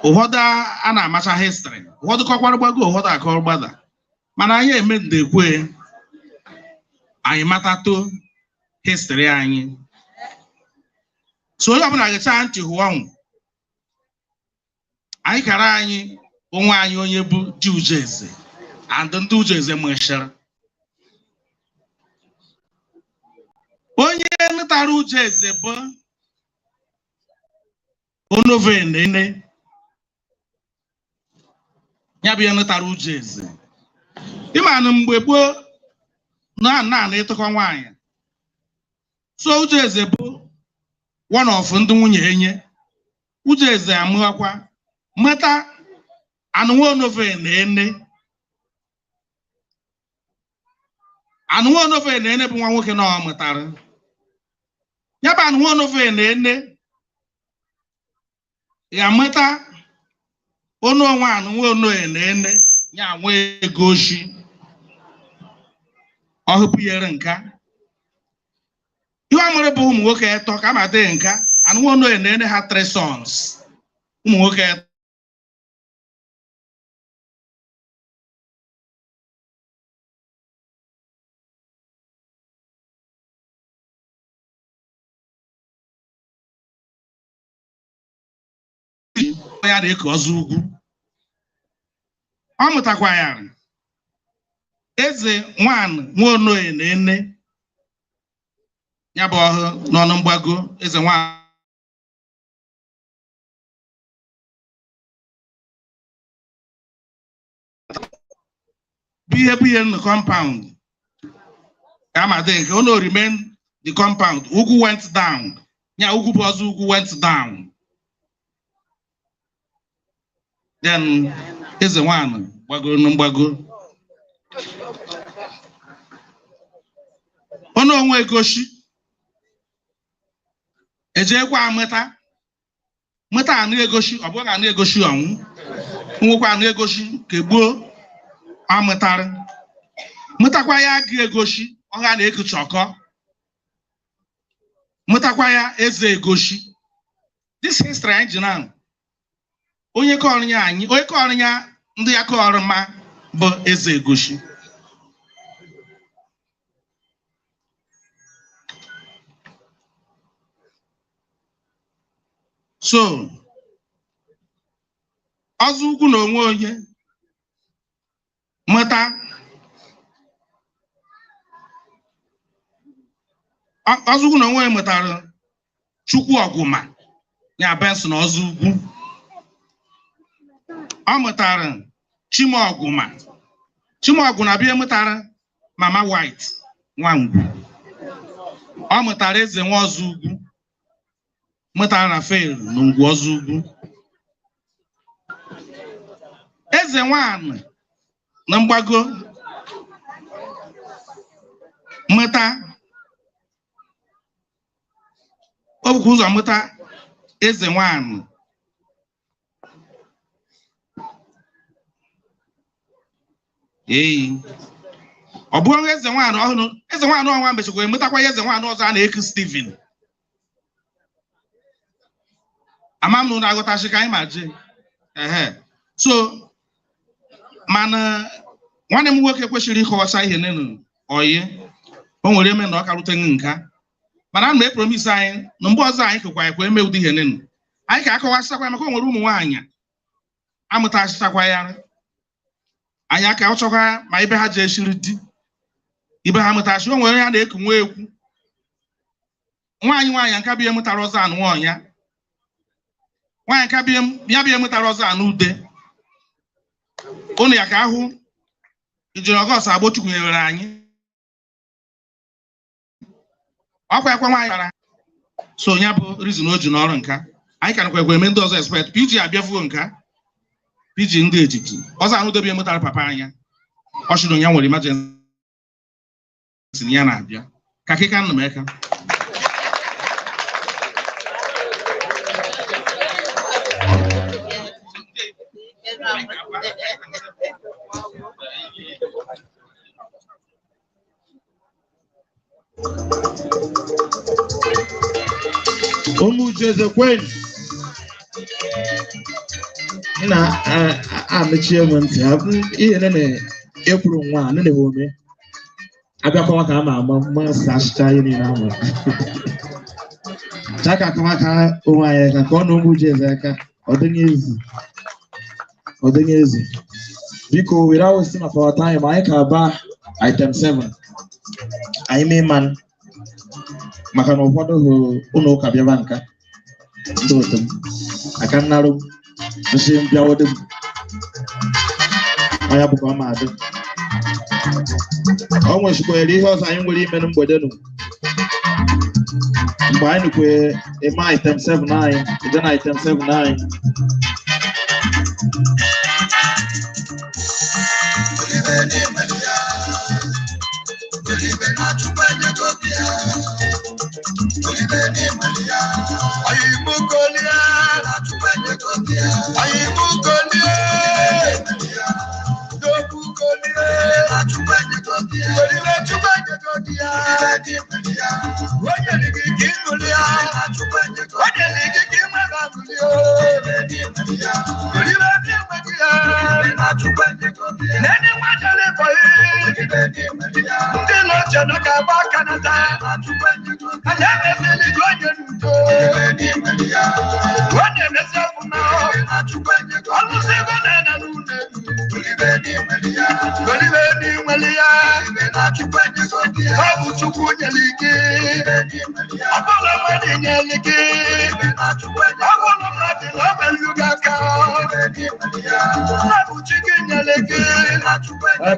ụfọdụ a na-amacha histrị ụfọdụ kọkwara gbago ụfọdụ akọrọ gbada mana anyị eme ndekwe anyị matato histrị anyị so onye ọbụla ga-echa ntị hụọ ọnwụ anyị kara anyị onwe anyị onye bụ di Uche Eze and ndị Uche Eze mechara onye nụtara Uche Eze bụ Onovenene ya bụ ya nụtara Uche Eze ịma na mgbe gboo na ịtụkọ nwaanyị so Uche Eze bụ one of ndị nwunye enye Uche Eze amụakwa meta anụnwa Onovenene bụ nwa nwoke na ọ mụtara ya bụ anụnwa Onovenene ya meta onu onwe anụnwa Onovenene ya nwe ego oshi ọhụpụnyere nka ihe ọmụrụ bụ ụmụ nwoke eto ka ma dị nka anụnwa Onovenene ha 3 sons ụmụ nwoke eto ya na-eke ọzọ ugwu ọ mụtakwa ya eze nwanụ nwa Onovenene ya bụ ọhụ n'ọnụ mgbago eze nwanụ bụ ihe nụ compound ka ama dị nke ono remain the compound ugwu went down ya ugwu bụ ọzọ ugwu went down then eze nwanụ gbagoro na mgbago ọnụ onwe egoshi ejekwa meta anụ egoshi ọ bụghị anụ egoshi ọnwụ nwekwa anụ egoshi nke gboo amụtara mụtakwa ya agụ egoshi ọha na-ekuchi ọkọ mụtakwa ya eze egoshi this history anyị ji na onye kọrọ ya ndị ya kọrọ ma bụ eze egoshi so ọzọ ugwu na onwe onye mụta ọzọ ugwu na onwe onye mụtara Chukwu Ọgụma ya Benson ọzọ ugwu ọ mụtara Chimọgụ na bịa mụtara Mama White Nwangwu ọ mụtara eze nwa ọzọ ugwu mụtara Rafael na ngwu ọzọ ugwu eze nwanụ na mgbago mụta ọ bụkwa ụzọ mụta eze nwanụ ọ bụrụ eze nwanụ ọhụrụ eze nwanụ ọnwa mechakwa emetakwa ya eze nwanụ ọzọ a na-eku Steven ama m na agụtachi ka anyị ma jee so mana nwanne m nwoke kwesịrị ịkọwacha ihe nenu oyi o nwere eme na ọ karụteghị nka mana ana m epromise anyị na mgbe ọzọ anyị kekwa ekwe eme ụdị ihe nenu anyị ka akọwachakwa maka o nwere ụmụ nwaanyị amụtachịchakwa ya anyị aka ọchọkwa ma ibe ha ji eshiri di ibe ha mụtachi o nwere ya na-eku nwa ekwu nwaanyị nka bịa mụtara ọzọ anụ ọnya nwaanyị nka bịa mụtara ọzọ anụ ude ụnụ ya ka ahụ ijiri ọgọst Agbochukwu nyere anyị ọkwa ekwe nwaanyị bara so ya bụ reason o ji n'ọrụ nka anyị ka nakwa ekwe eme ndị ọzọ expect PG abịafuo nka piji ndị etiti ọzọ anụ dobe mụtara papa anya ọ chụrụ ya nwere emergency ya na-abịa ka kịka nna m eka Ụmụ Jeze Kwen na amechie m ntị ihe na-ekwuru nwa a na ome abịakwa ka ama ama mmasị achịcha ihe niile ama chaka akọwa ka onwe anyị ka ọ na ụmụ Jeze aka ọ dịghị ezi biko were awụsị maka ọta anyị ma anyị ka ba item 7 anyị mee mmanụ maka na ụfọdụ ụlọ ụka bịaba nka ndị otu m aka nnarụ nsị mbịawodo m onye bụkwa ọma adị ọ nwechikweere ihe ọzọ anyị nwere ime na mgbede nụ mgbe anyị nụkwe eme item 7 anyị ide na item 7 anyị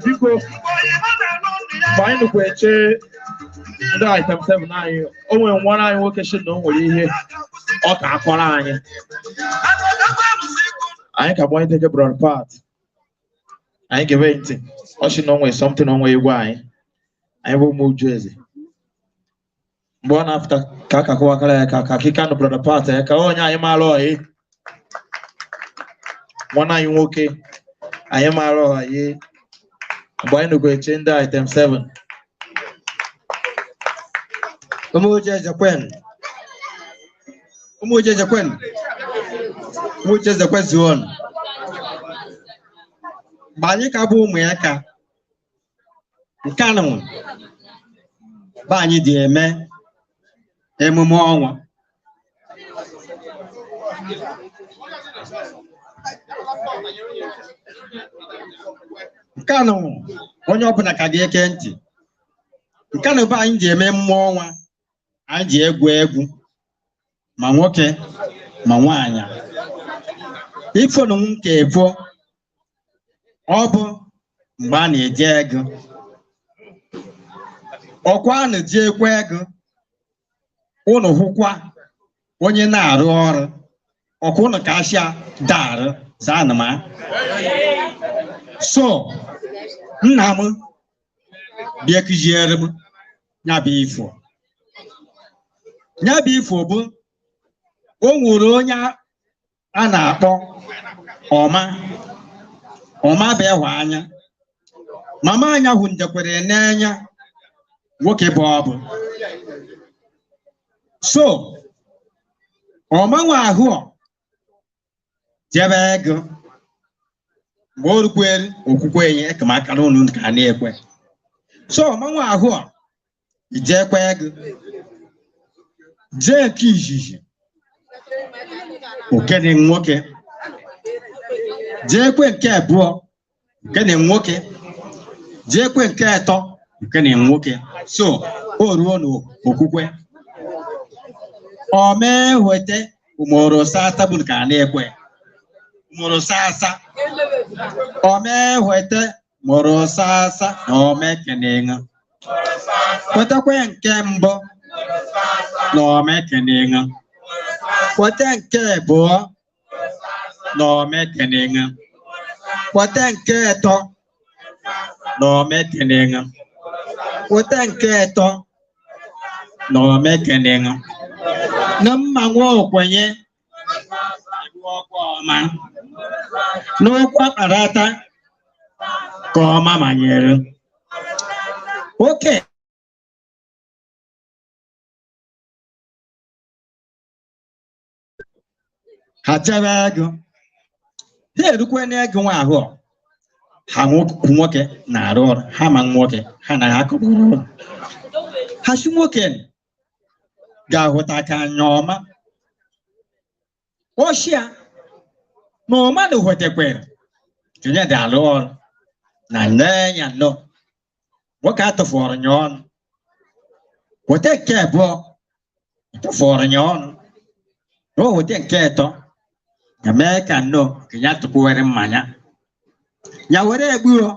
biko mgbe anyị nụkwa eche ndị item 7 anyị o nwere nwa anyị nwoke shi na o nwere ihe ọ ka akọrọ anyị ka gbanyeteke brother Pat anyị gebe ntị ọ shi na o nwere something o nwere egwu anyị bụ ụmụ Jeze mgbe ọ na-apụta ka aka kọwakara ya ka kịka nụ brother Pat ya ka onye anyị maara ọhị nwanne anyị nwoke anyị maara ọhị mgbe anyị nụkwa eche ndị item 7 ụmụ Jeze Kwen zion mgbe anyị ka bụ ụmụ ya ka nke anụ be anyị dị eme emume ọnwa nke anụ onye ọbụla ka ga-eke ntị nke anụ be anyị ji eme mmụọ ọnwa anyị ji egwu ma nwoke ma nwaanyị ifonu nke evo ọ bụ mgbe a na-eje ego ọkwa a na-eji ekwe ego ụnụ hụkwa onye na-arụ ọrụ ọkwa ụnụ ka asịa darụ zanụma so nna m bịa kuziere m nyabụ ifo bụ o nwere onye a na-akpọ ọma bụ ịhụ anya mama anya hụ njekwere n'anya nwoke bụ ọbụ so ọma nwe ahụ jebe ego mgbe o rukwere okwukwe enye ekemaka n'ụlọ ka a na-ekwe so ọma nwe ahụ ije ekwe ego jee nke izizi okene nwoke jee kwe nke abụọ okene nwoke jee kwe nke atọ okene nwoke so o ruo n'okwukwe o mee wete umoro sasa bụ ka a na-ekwe umoro sasa o mee wete moro sasa na o mee kene nga kwetakwe nke mbụ na o mee kene nga kweta nke abụọ na o mee kene nga Wata nke eto na omekenenga. Wata nke eto na omekenenga. Na mmanwo okwenye ọma. N'okwa karata ka ọma manyere. Okay. Ha chere ego. Ha erukwe n'ego nwa ahụ. Ha nwoke na-arụ ọrụ. Ha ma nwoke ha na akọbụrụ ọrụ. Ha si nwoke ga-ahụta ka anya ọma. Oshia na ọma na hwetekwere. Tinye dị alụ ọrụ. Na nenya no. Nwoke atụfọrọ nya ọnụ. Wete nke abụọ tụfọrọ nya ọnụ. No wete nke atọ. Ya mee ka no ka ya tụkwere mmanya. Ya were egburo.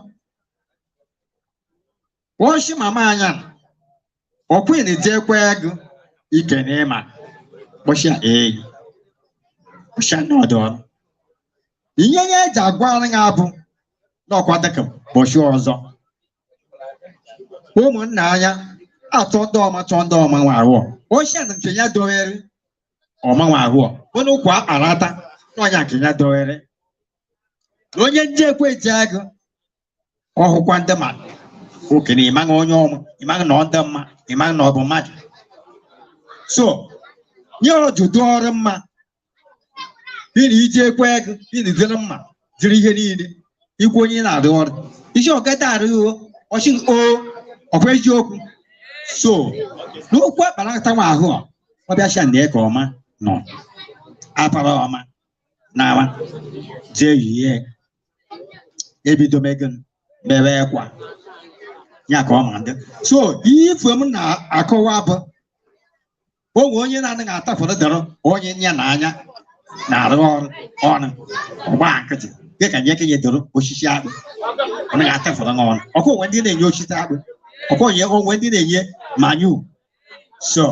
Oshi mama anya. Okwini jekwe ego ike n'ịma. Oshia Oshia n'ọdụ ọrụ. Ihe ya eji agwa anyị abụ n'ọkwa dịka boshi ọzọ. Ụmụnna anya atọ ndị ọma nwa ahụ. Oshia nke ya doere ọma nwa ahụ. Onye ụkwụ akparata n'ọnya nke ya doere. Onye njekwe ji ego ọhụkwa ndị mmadụ. Okenye ịmaghị onye ọma, ịmaghị na ọ dị mma, ịmaghị na ọ bụ mmadụ. So, nye ọjụdụ ọrụ mma. Ịna iji ekwe ego, ịna dịrị mma, dịrị ihe niile. Ikwu onye na-arụ ọrụ. Isi ọgata arụghị ọchị ọkwa eziokwu. So, n'okwu akparata nwa ahụ ọ bịacha na eke ọma nọ. Apara ọma n'awa jee yie ebido megan bere ekwa ya ka ọma ndị. So, ife m na-akọwa bụ onwe onye na-anaghị atafọrọ dọrọ onye nya na anya na-arụ ọrụ ọnụ ọgba nkịtị dịka nye kenye doro osisi akpụ ọ naghị atafọrọ ọnụ. Ọkụ onwe ndị na-enye osisi akpụ, ọkụ onwe ndị na-enye manyu. So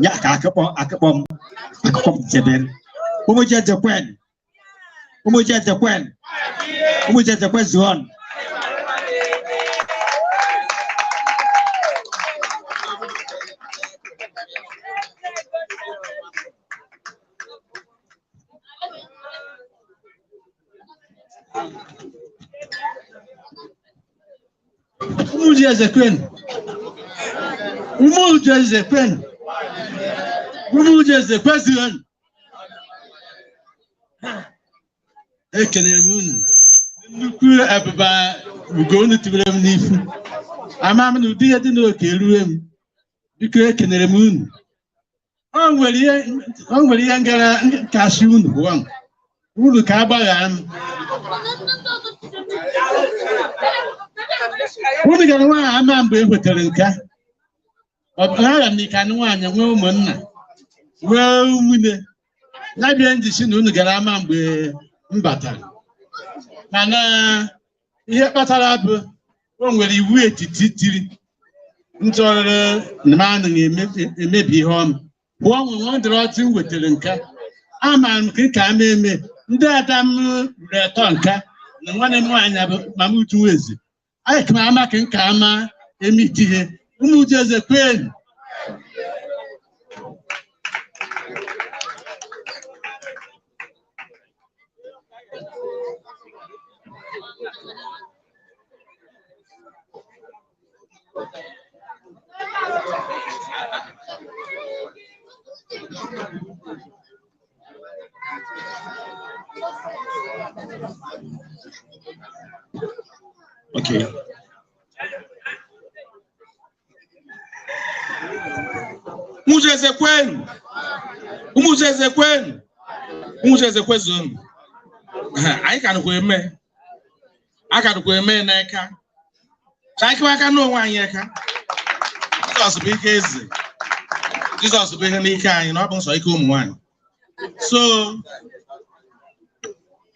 ya ka akụkpọ m jebere ụmụ jezekwen zuon. Ekelere m unu. Nnukwu ebube ugo unu tibere m n'ifu. Ama m na ụdị ihe dị n'oke eruwe m. Biko ekelere m unu. O nwere ihe ngara kasị unu bụ unu ka agbaghara m. Unu gara nwaanyị ama mgbe e wetara nke a. Ọbụla m n'ike anụ nwaanyị nwee ụmụnna nwee nwunye. Ya bịa njisi na unu gara ama mgbe m batara. Mana ihe kpatara bụ o nwere iwu etiti tiri ntọrọ na m anaghị emebi ihe ọma. Pụọ nwe ndịrị ọtị m wetara nka. Ama m ka ama eme ndị ada m ruru eto nka na nwanne m nwaanyị bụ Mama Utunweze. Anyị ka ama ka nka ama emiti ihe. Ụmụ Jezekwen. Okay. Ụmụ Jezekwen zone. Anyị ka nụkwa eme. Aka nụkwa eme n'aka. Chakiwa aka n'onwe anyị aka. Jizọs bụ ike eze. Jizọs bụ ihe n'ike anyị na ọ bụ nsọ ike ụmụ nwaanyị. So,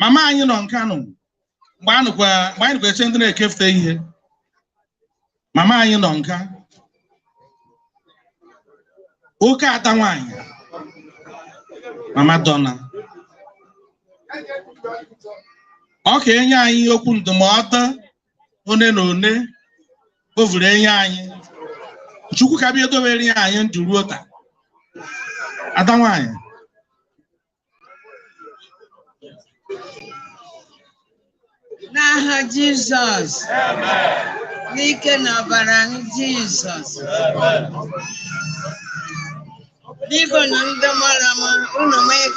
mama anyị nọ Nkanụ mgbe anyị nụkwa eche ndị na-ekefute ihe. Mama anyị nọ Nka. Oke ata nwaanyị. Mama Donna. ọ ka enye anyị okwu ndụmọdụ one na one o vuru enye anyị Chukwu ka bịa edobere anyị ndụ ruo taa. Ada nwanyị n'aha Jizọs n'ike na ọbara Jizọs biko na ndị mara m unu mee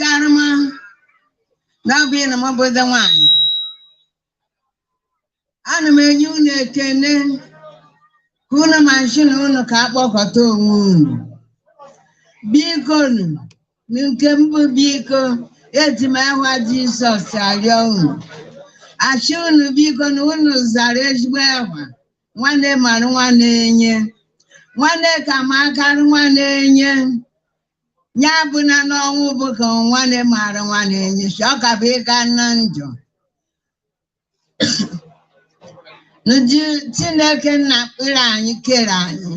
karama na-abịa na mabodo nwanyị ana m enye unu ekene ka unu mashin unu ka akpọkọta onwe unu biko nke mbụ biko eji m ahụ Jizọs arịọ unu achị unu biko na unu zara ezigbo ahụ nwanne mara nwanne enye nwanne ka ma akarị nwanne enye ya bụ na n'ọnwụ bụ ka nwanne mara nwanne enye si ọ ka bụ ịga na njọ Chineke nna kpere anyị kere anyị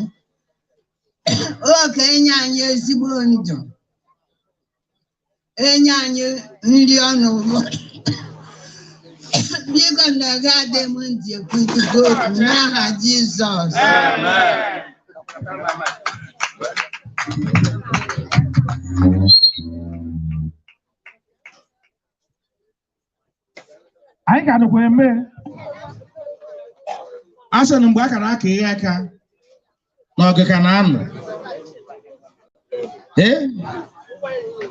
oke enye anyị ezigbo ndụ enye anyị nri ọnụ biko na ga adị m ntị ekwutugo n'aha Jizọs anyị ga-adịkwa eme asị na mgbe a kara aka ihe aka na ọgịka na-anọ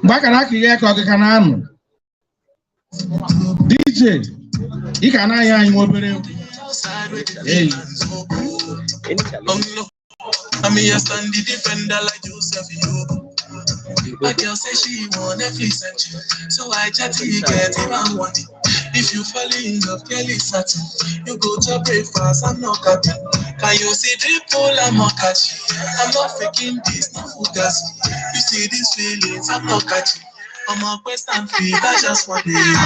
mgbe a kara aka ihe aka ọgịka na-anọ DJ ị ka na-anya anyị nwa obere I'm here stand the defender like Joseph Yobo. My girl say she want Netflix and chill, so I chat to you get even want it. If you fall in love, Kelly satin, you go to breakfast, I'm not capping. Can you see the pole, I'm not catching. I'm not faking this, no fugazi. You see these feelings, I'm not catching. I'm a quest and feed, I just want it. If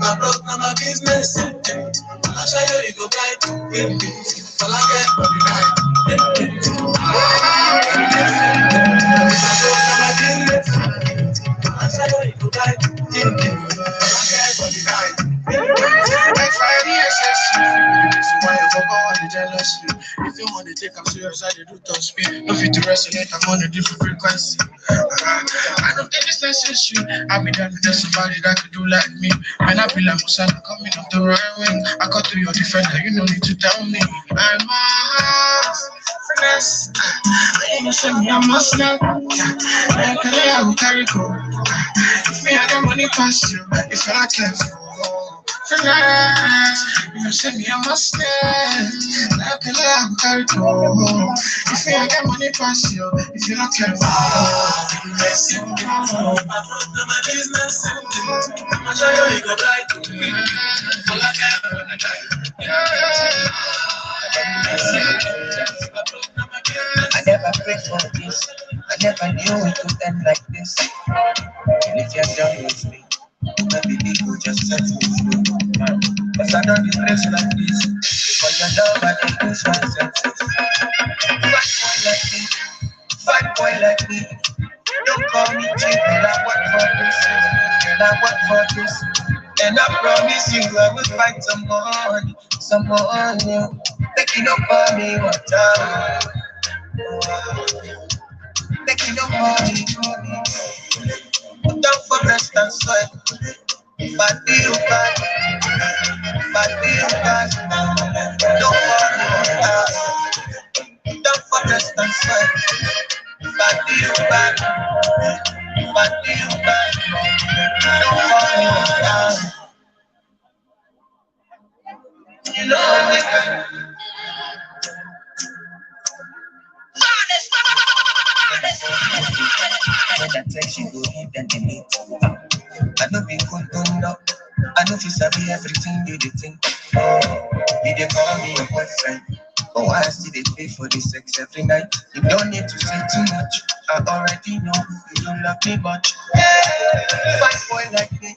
I broke down my business, I'll show you, you go right. All I get for the night. I'll show you, you go right. If you want to take I'm serious, I do touch me. No fit to resonate, I'm on a different frequency. I don't think it's necessary. I'll be done with somebody that could do like me. And I be like Musala coming off the right wing. I got to your defender, you no need to tell me. I'm finesse. I ain't send me a must now. I will carry go. If me I got money past you, if I can't you send me a must I will carry go. If me I got money past you, if you don't care my business. I'll show you, you go right to me. All I care I never prayed for this. I never knew it would end like this. And if you're done with me, maybe we could just set me free. Cause I don't depress like this. For your love, I don't lose my senses. Fat boy like me. Don't call me cheap, girl, I work for this. Girl, I work for this. And I promise you, I will find someone new. Taking up for me one time. Taking up for me. Don't for rest and sweat. But you back. Don't for me one time. Don't for rest and sweat. But you back. Don't for me one time. You know we can. That text you go hit and delete. I know be good to know. I know you sabi everything you did think. You dey call me your boyfriend. But why I still dey pay for the sex every night? You don't need to say too much. I already know you don't love me much. Fat boy like me.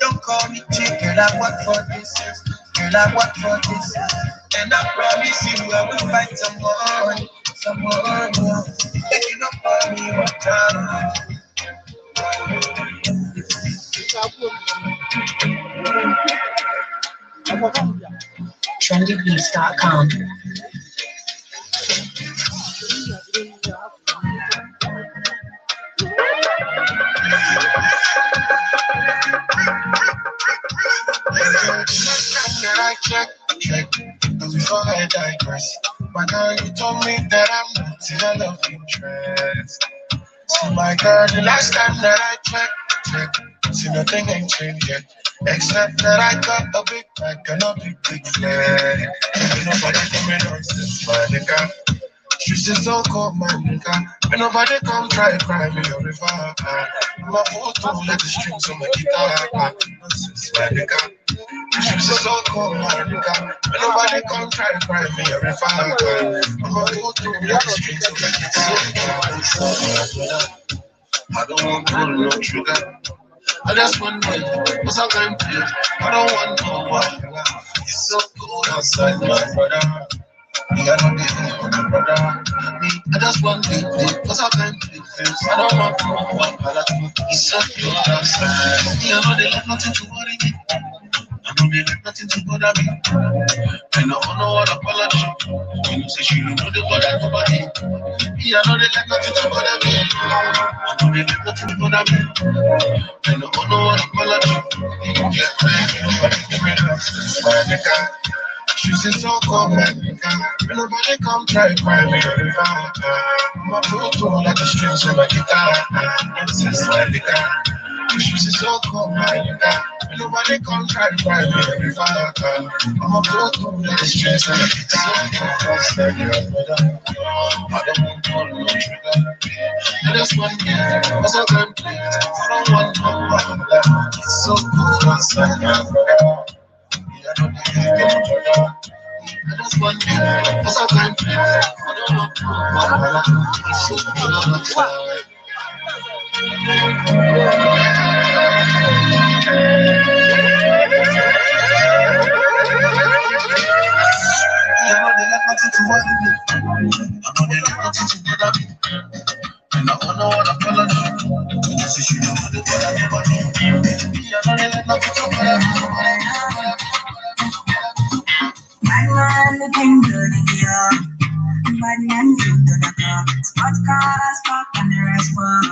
Don't call me chick, girl, I work for this. And I promise you I will find someone taking up on me one time. trendybeats.com. That I check, before I digress. But now you told me that I'm not in a love interest. See my girl, the last time that I checked, see nothing ain't changed yet. Except that I got a big back and a big flag. Ain't nobody coming nonsense, my nigga. Streets is so cold, my nigga. Ain't nobody come try to cry me a river. I'm a photo, let the strings on my guitar. Nonsense, my nigga. Streets is so cold, my nigga. Ain't nobody come try to cry me a river. I'm a photo, let the strings on my guitar. I don't want to pull no trigger. I just want to what's up, going to I don't want no one. It's so cold outside, my brother. Me, I don't need no brother. Me, I just want to what's up, going to I don't want no one. It's so cold outside. Me, I know they have nothing to worry me. I know they have nothing to bother me. And I don't know what apology. You know, say she don't know the bother nobody. Me, I know they have nothing to bother me. I know they have nothing to bother me. And I don't know what apology. Yeah, my nigga. She's in so cold, my nigga. Nobody come try to cry me a river. I'm a photo like the strings on my guitar. Nonsense, my nigga. She's in so cold, my nigga. Nobody come try to cry me a river. I'm a photo like the strings on my guitar. I don't want to pull no trigger. I just want to what's up, I'm pleased. I don't want no one. It's so cold outside, my brother. I just want to what's up, I'm pleased. I don't want no one. It's so cold outside. I know they have nothing to worry me. I know they have nothing to bother me. And I don't know what I'm gonna do. So she don't know the bother nobody. I know they have nothing to bother me. My man looking good in the yard. Bad man fit to the car. Spot cars park on the rest spot.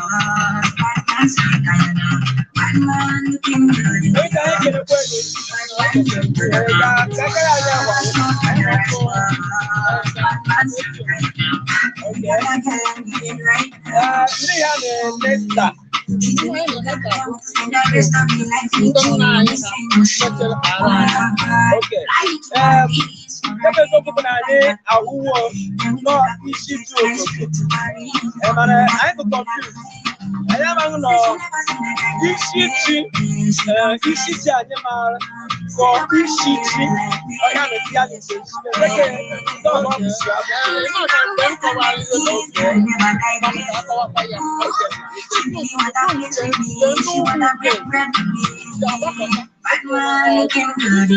Bad man speak on the door. Bad man looking good in the yard. Bad man fit to the car. Spot cars park on the rest spot. Bad man speak on the door. I can't get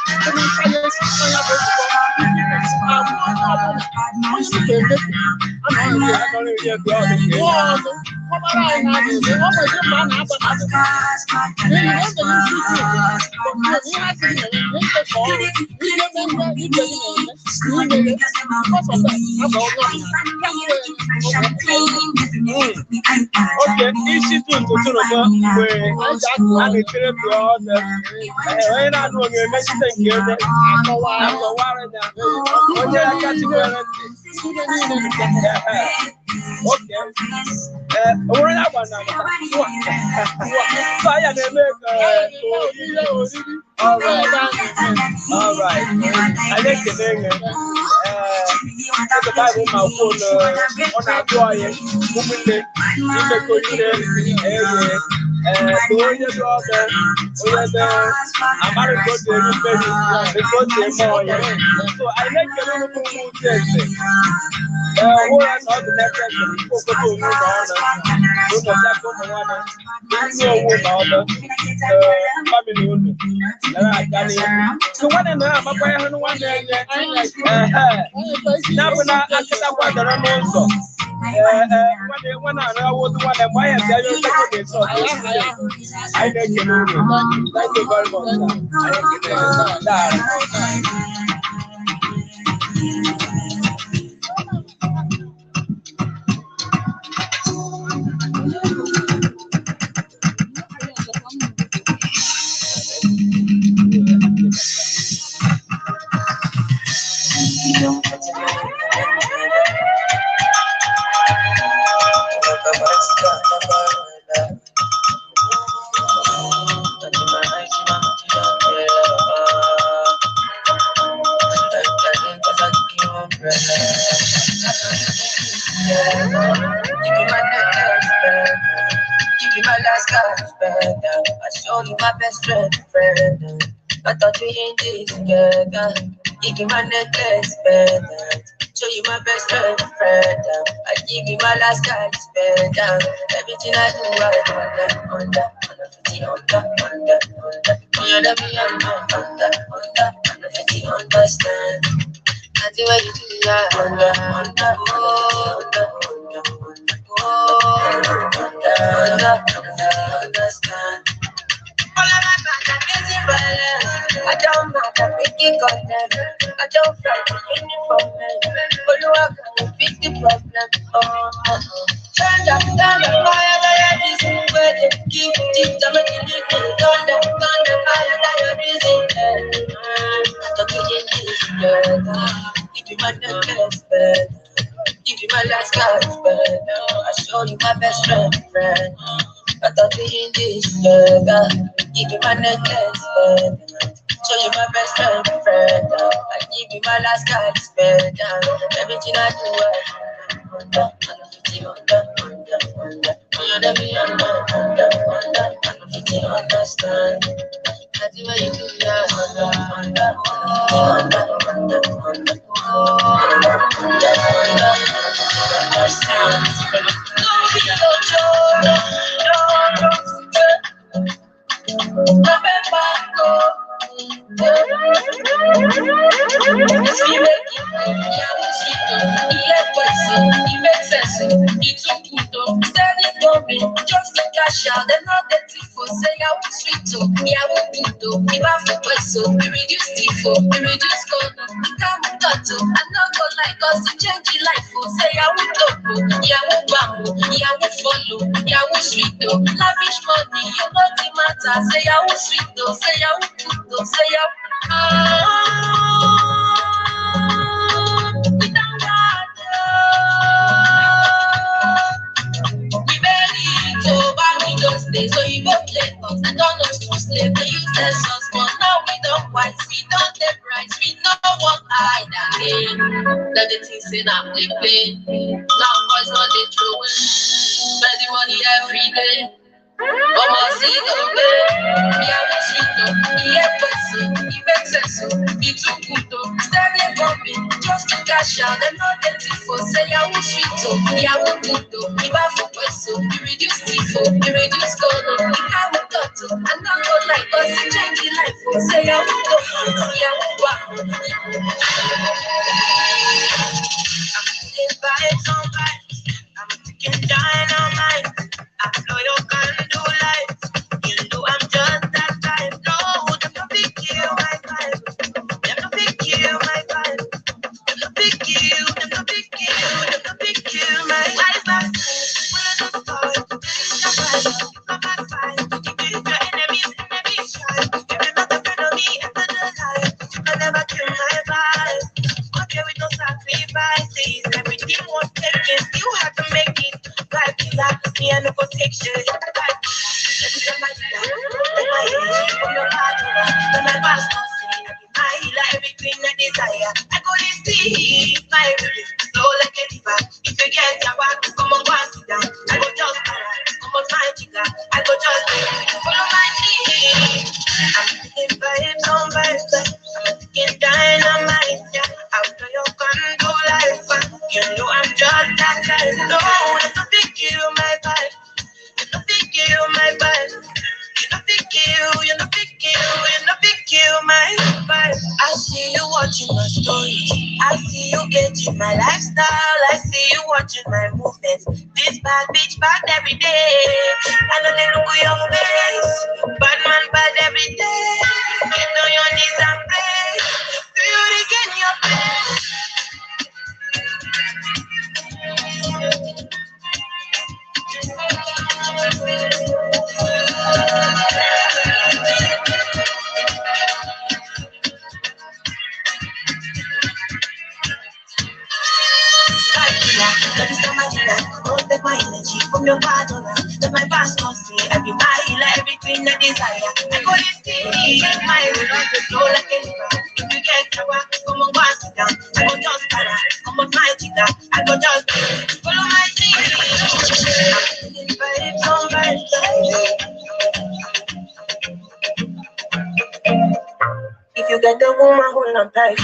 it right now. My best friend. I thought we ain't this together. Give you my necklace, better. Show you my best friend. I give you my last card, better. Everything I do, I under. You let me under. Understand. I do what you do, understand. All of my bad, I'm busy balance. I don't matter, make it condemn. I don't fight for any problem. But you are gonna fix the problem. Turn up, fire, this is where they keep it. I'm making it thunder, fire, busy. I don't get this together. Give you my necklace, better. Give you my last card, better. I show you my best friend. I thought we in this together. Give you my necklace, show you my best friend. I give you my last card, everything I do, under. You let me under. Understand. I do what you do, just to cash out, they're not the tifo. Say I will sweet to, I will do to. If I for so, we reduce tifo, we reduce corner, we come with tattoo. I not go like us to change the life. Say I will do, I will bamboo, I will follow, I will sweet to. Lavish money, you know the matter. Say I will sweet to, say I will do to, say I so you go play us, I don't know to slave, they use their sons, but now we don't wise, we don't take rights, we know what I did. Let the things say now play. Now boys not they throw in, spend the money every day. Mama see the way, yeah, we sweet, yeah, person, he makes sense, he too good, standing for me, just to cash out, and not the tifo, say I will sweet, yeah, we good, if I for person, we reduce tifo, we reduce color, we have a tattoo, and not go like us, change the life, say I will go, yeah, we I'm feeling vibes on vibes, I'm taking dynamite, I'm loyal, can do life. You know I'm just that type. No, them no big kill my vibe. Them no big kill my vibe. Them no big kill. Them no big kill. Them no big kill my vibe. When I don't talk, it's a bad vibe. If you your enemies try. If you're not a friend of me, enter the light. You can never kill my vibe. Okay, with no sacrifices. Everything was taken. You had to make it. Life killer, me and no go take shit. Everything I desire, I go to see my release, slow like a river. If you get your back, come on, go and sit down. I go just come on, my chica. I go just I see you watching my stories. I see you getting my lifestyle. I see you watching my movements. This bad bitch bad every day. I know they look at your face. Bad man bad every day. Get on your knees and pray. Do you regain your place? Don't take my energy from your partner. Let my past not see. I be my everything I desire. I go this thing, my love is flow like a river. If you get power, come on, pass it down. I go just para, come on, my chica. I go just follow my dream. If you get a woman, hold on tight.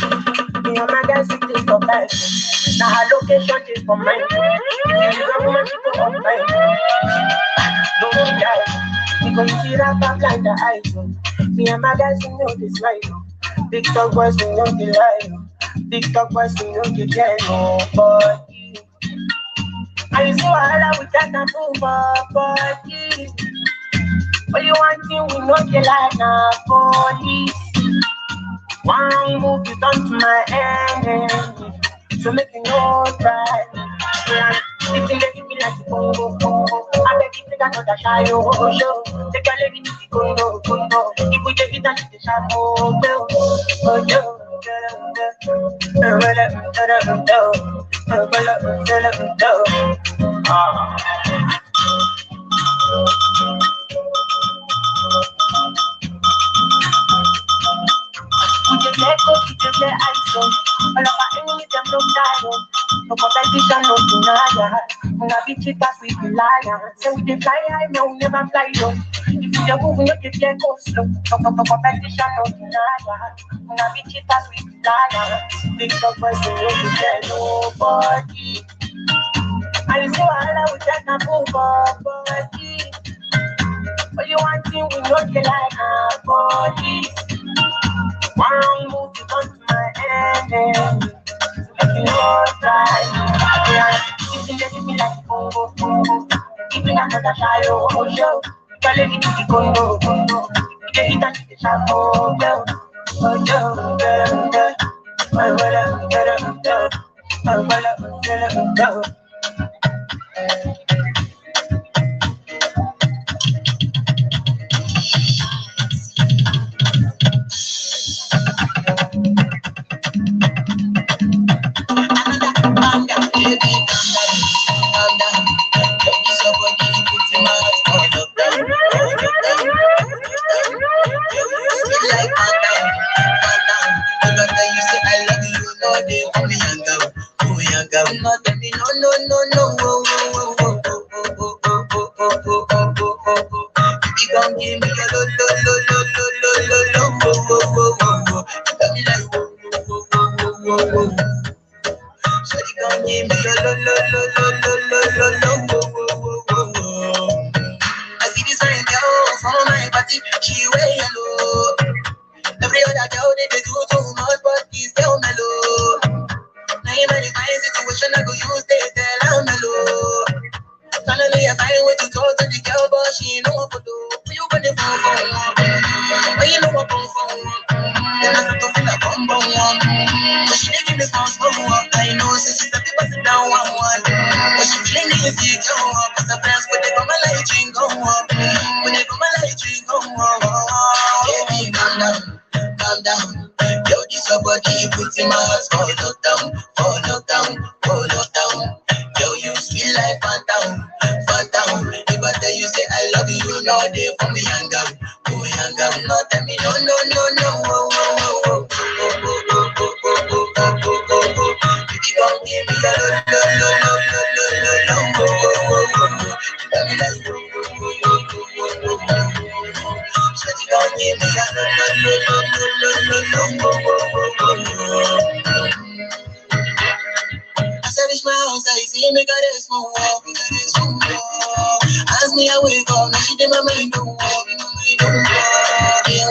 Me and my guys, it is for life. Now her location is for mine. If you a woman, she go on mine. Don't die. Because you see that back like the iPhone. Me and my guys, we know this life. Big talk boys, we know the life. Big talk boys, we know the game. Nobody. And you see what we can't move up, body. Only one thing we know the life now, police. One wrong move, you done to my enemy. So make you know try. If you let me like a bongo, I bet you think another shy, oh, show. Take a lady to the Congo. If we take it, I need the sharp, oh, all of our enemies, them don't die. No competition, no denial. When I be cheap as we be liar. Say we dey fly high, no, we never fly low. If you dey move, we no dey get go slow. No competition, no denial. When I be cheap as we be liar. Big talk boys, we no dey get nobody. And you see what we just not move up, body. Only one thing we know they like our body. One wrong move, you come to my enemy. Make you know try. If you let me like bongo. If you another shy, oh, show. Tell me to the Congo. You get it at the shop, oh, girl. Oh, girl, girl, girl. Oh, girl, girl, girl. Oh, girl, girl, girl.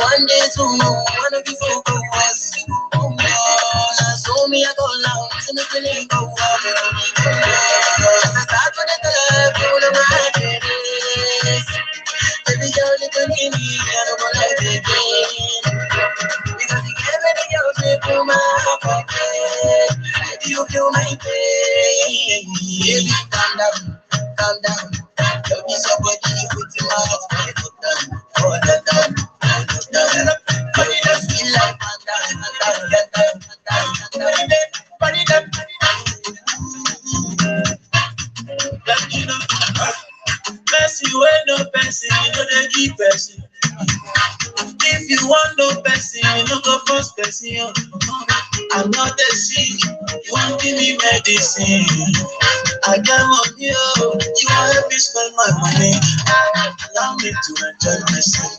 One day, two, one of you make me link up for me. Start with the club, full of my happiness. Baby girl, you can give me, I don't want life again. Because you gave me the girl, you feel my pocket. You feel my pain. Baby, calm down, calm down. Tell me somebody with your mouth, hold it down, hold it down, hold it down. But it doesn't feel like person, when no person, you know they give person. If you want no person, you know go first person. I'm not the sick, you won't give me medicine. I got money, you won't help me spend my money. Allow me to enjoy myself.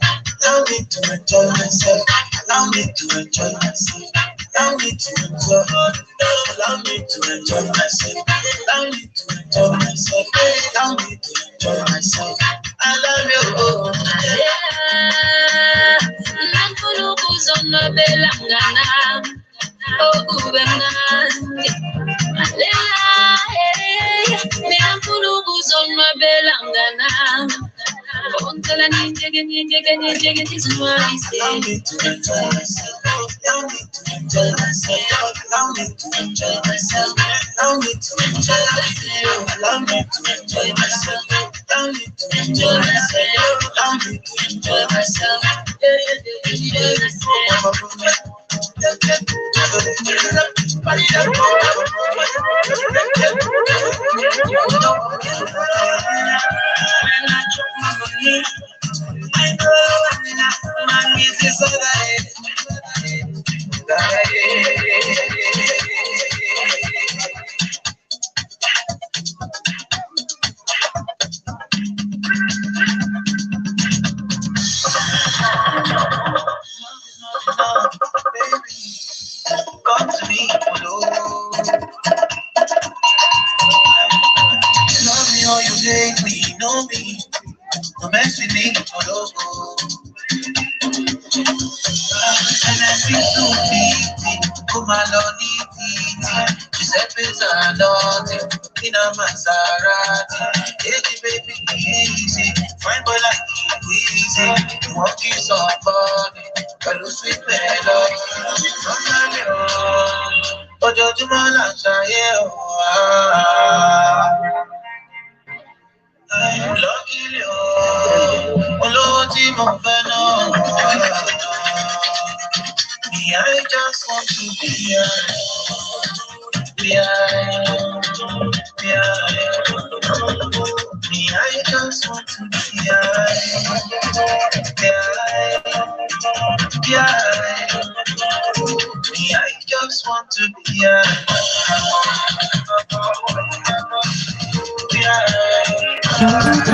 Allow me to enjoy myself. Allow me to enjoy myself. Allow me to enjoy. Allow me to enjoy myself. Allow me to enjoy myself. Allow me to enjoy myself. I love you. Yeah, nankulu kuzono belangana. Oh, gubernante. Alela, nankulu kuzono belangana. Ontela ninjege this is what I say. Allow me to enjoy myself. Allow me to enjoy myself. Allow me to enjoy myself. Allow me to enjoy myself. Allow me to enjoy myself. Allow me to enjoy myself. Allow me to enjoy myself. I know my music is so come to me, love me or you hate me, know me. No mess with me, and I feel so beating, come along, she said, "Better nothing in a Maserati." Hey, baby, easy, fine boy like you, easy. You want you somebody, but you sweet melody. Oh, Jojo Malacha, lucky you, Lord, team of I just want to be I just want to be I just want to be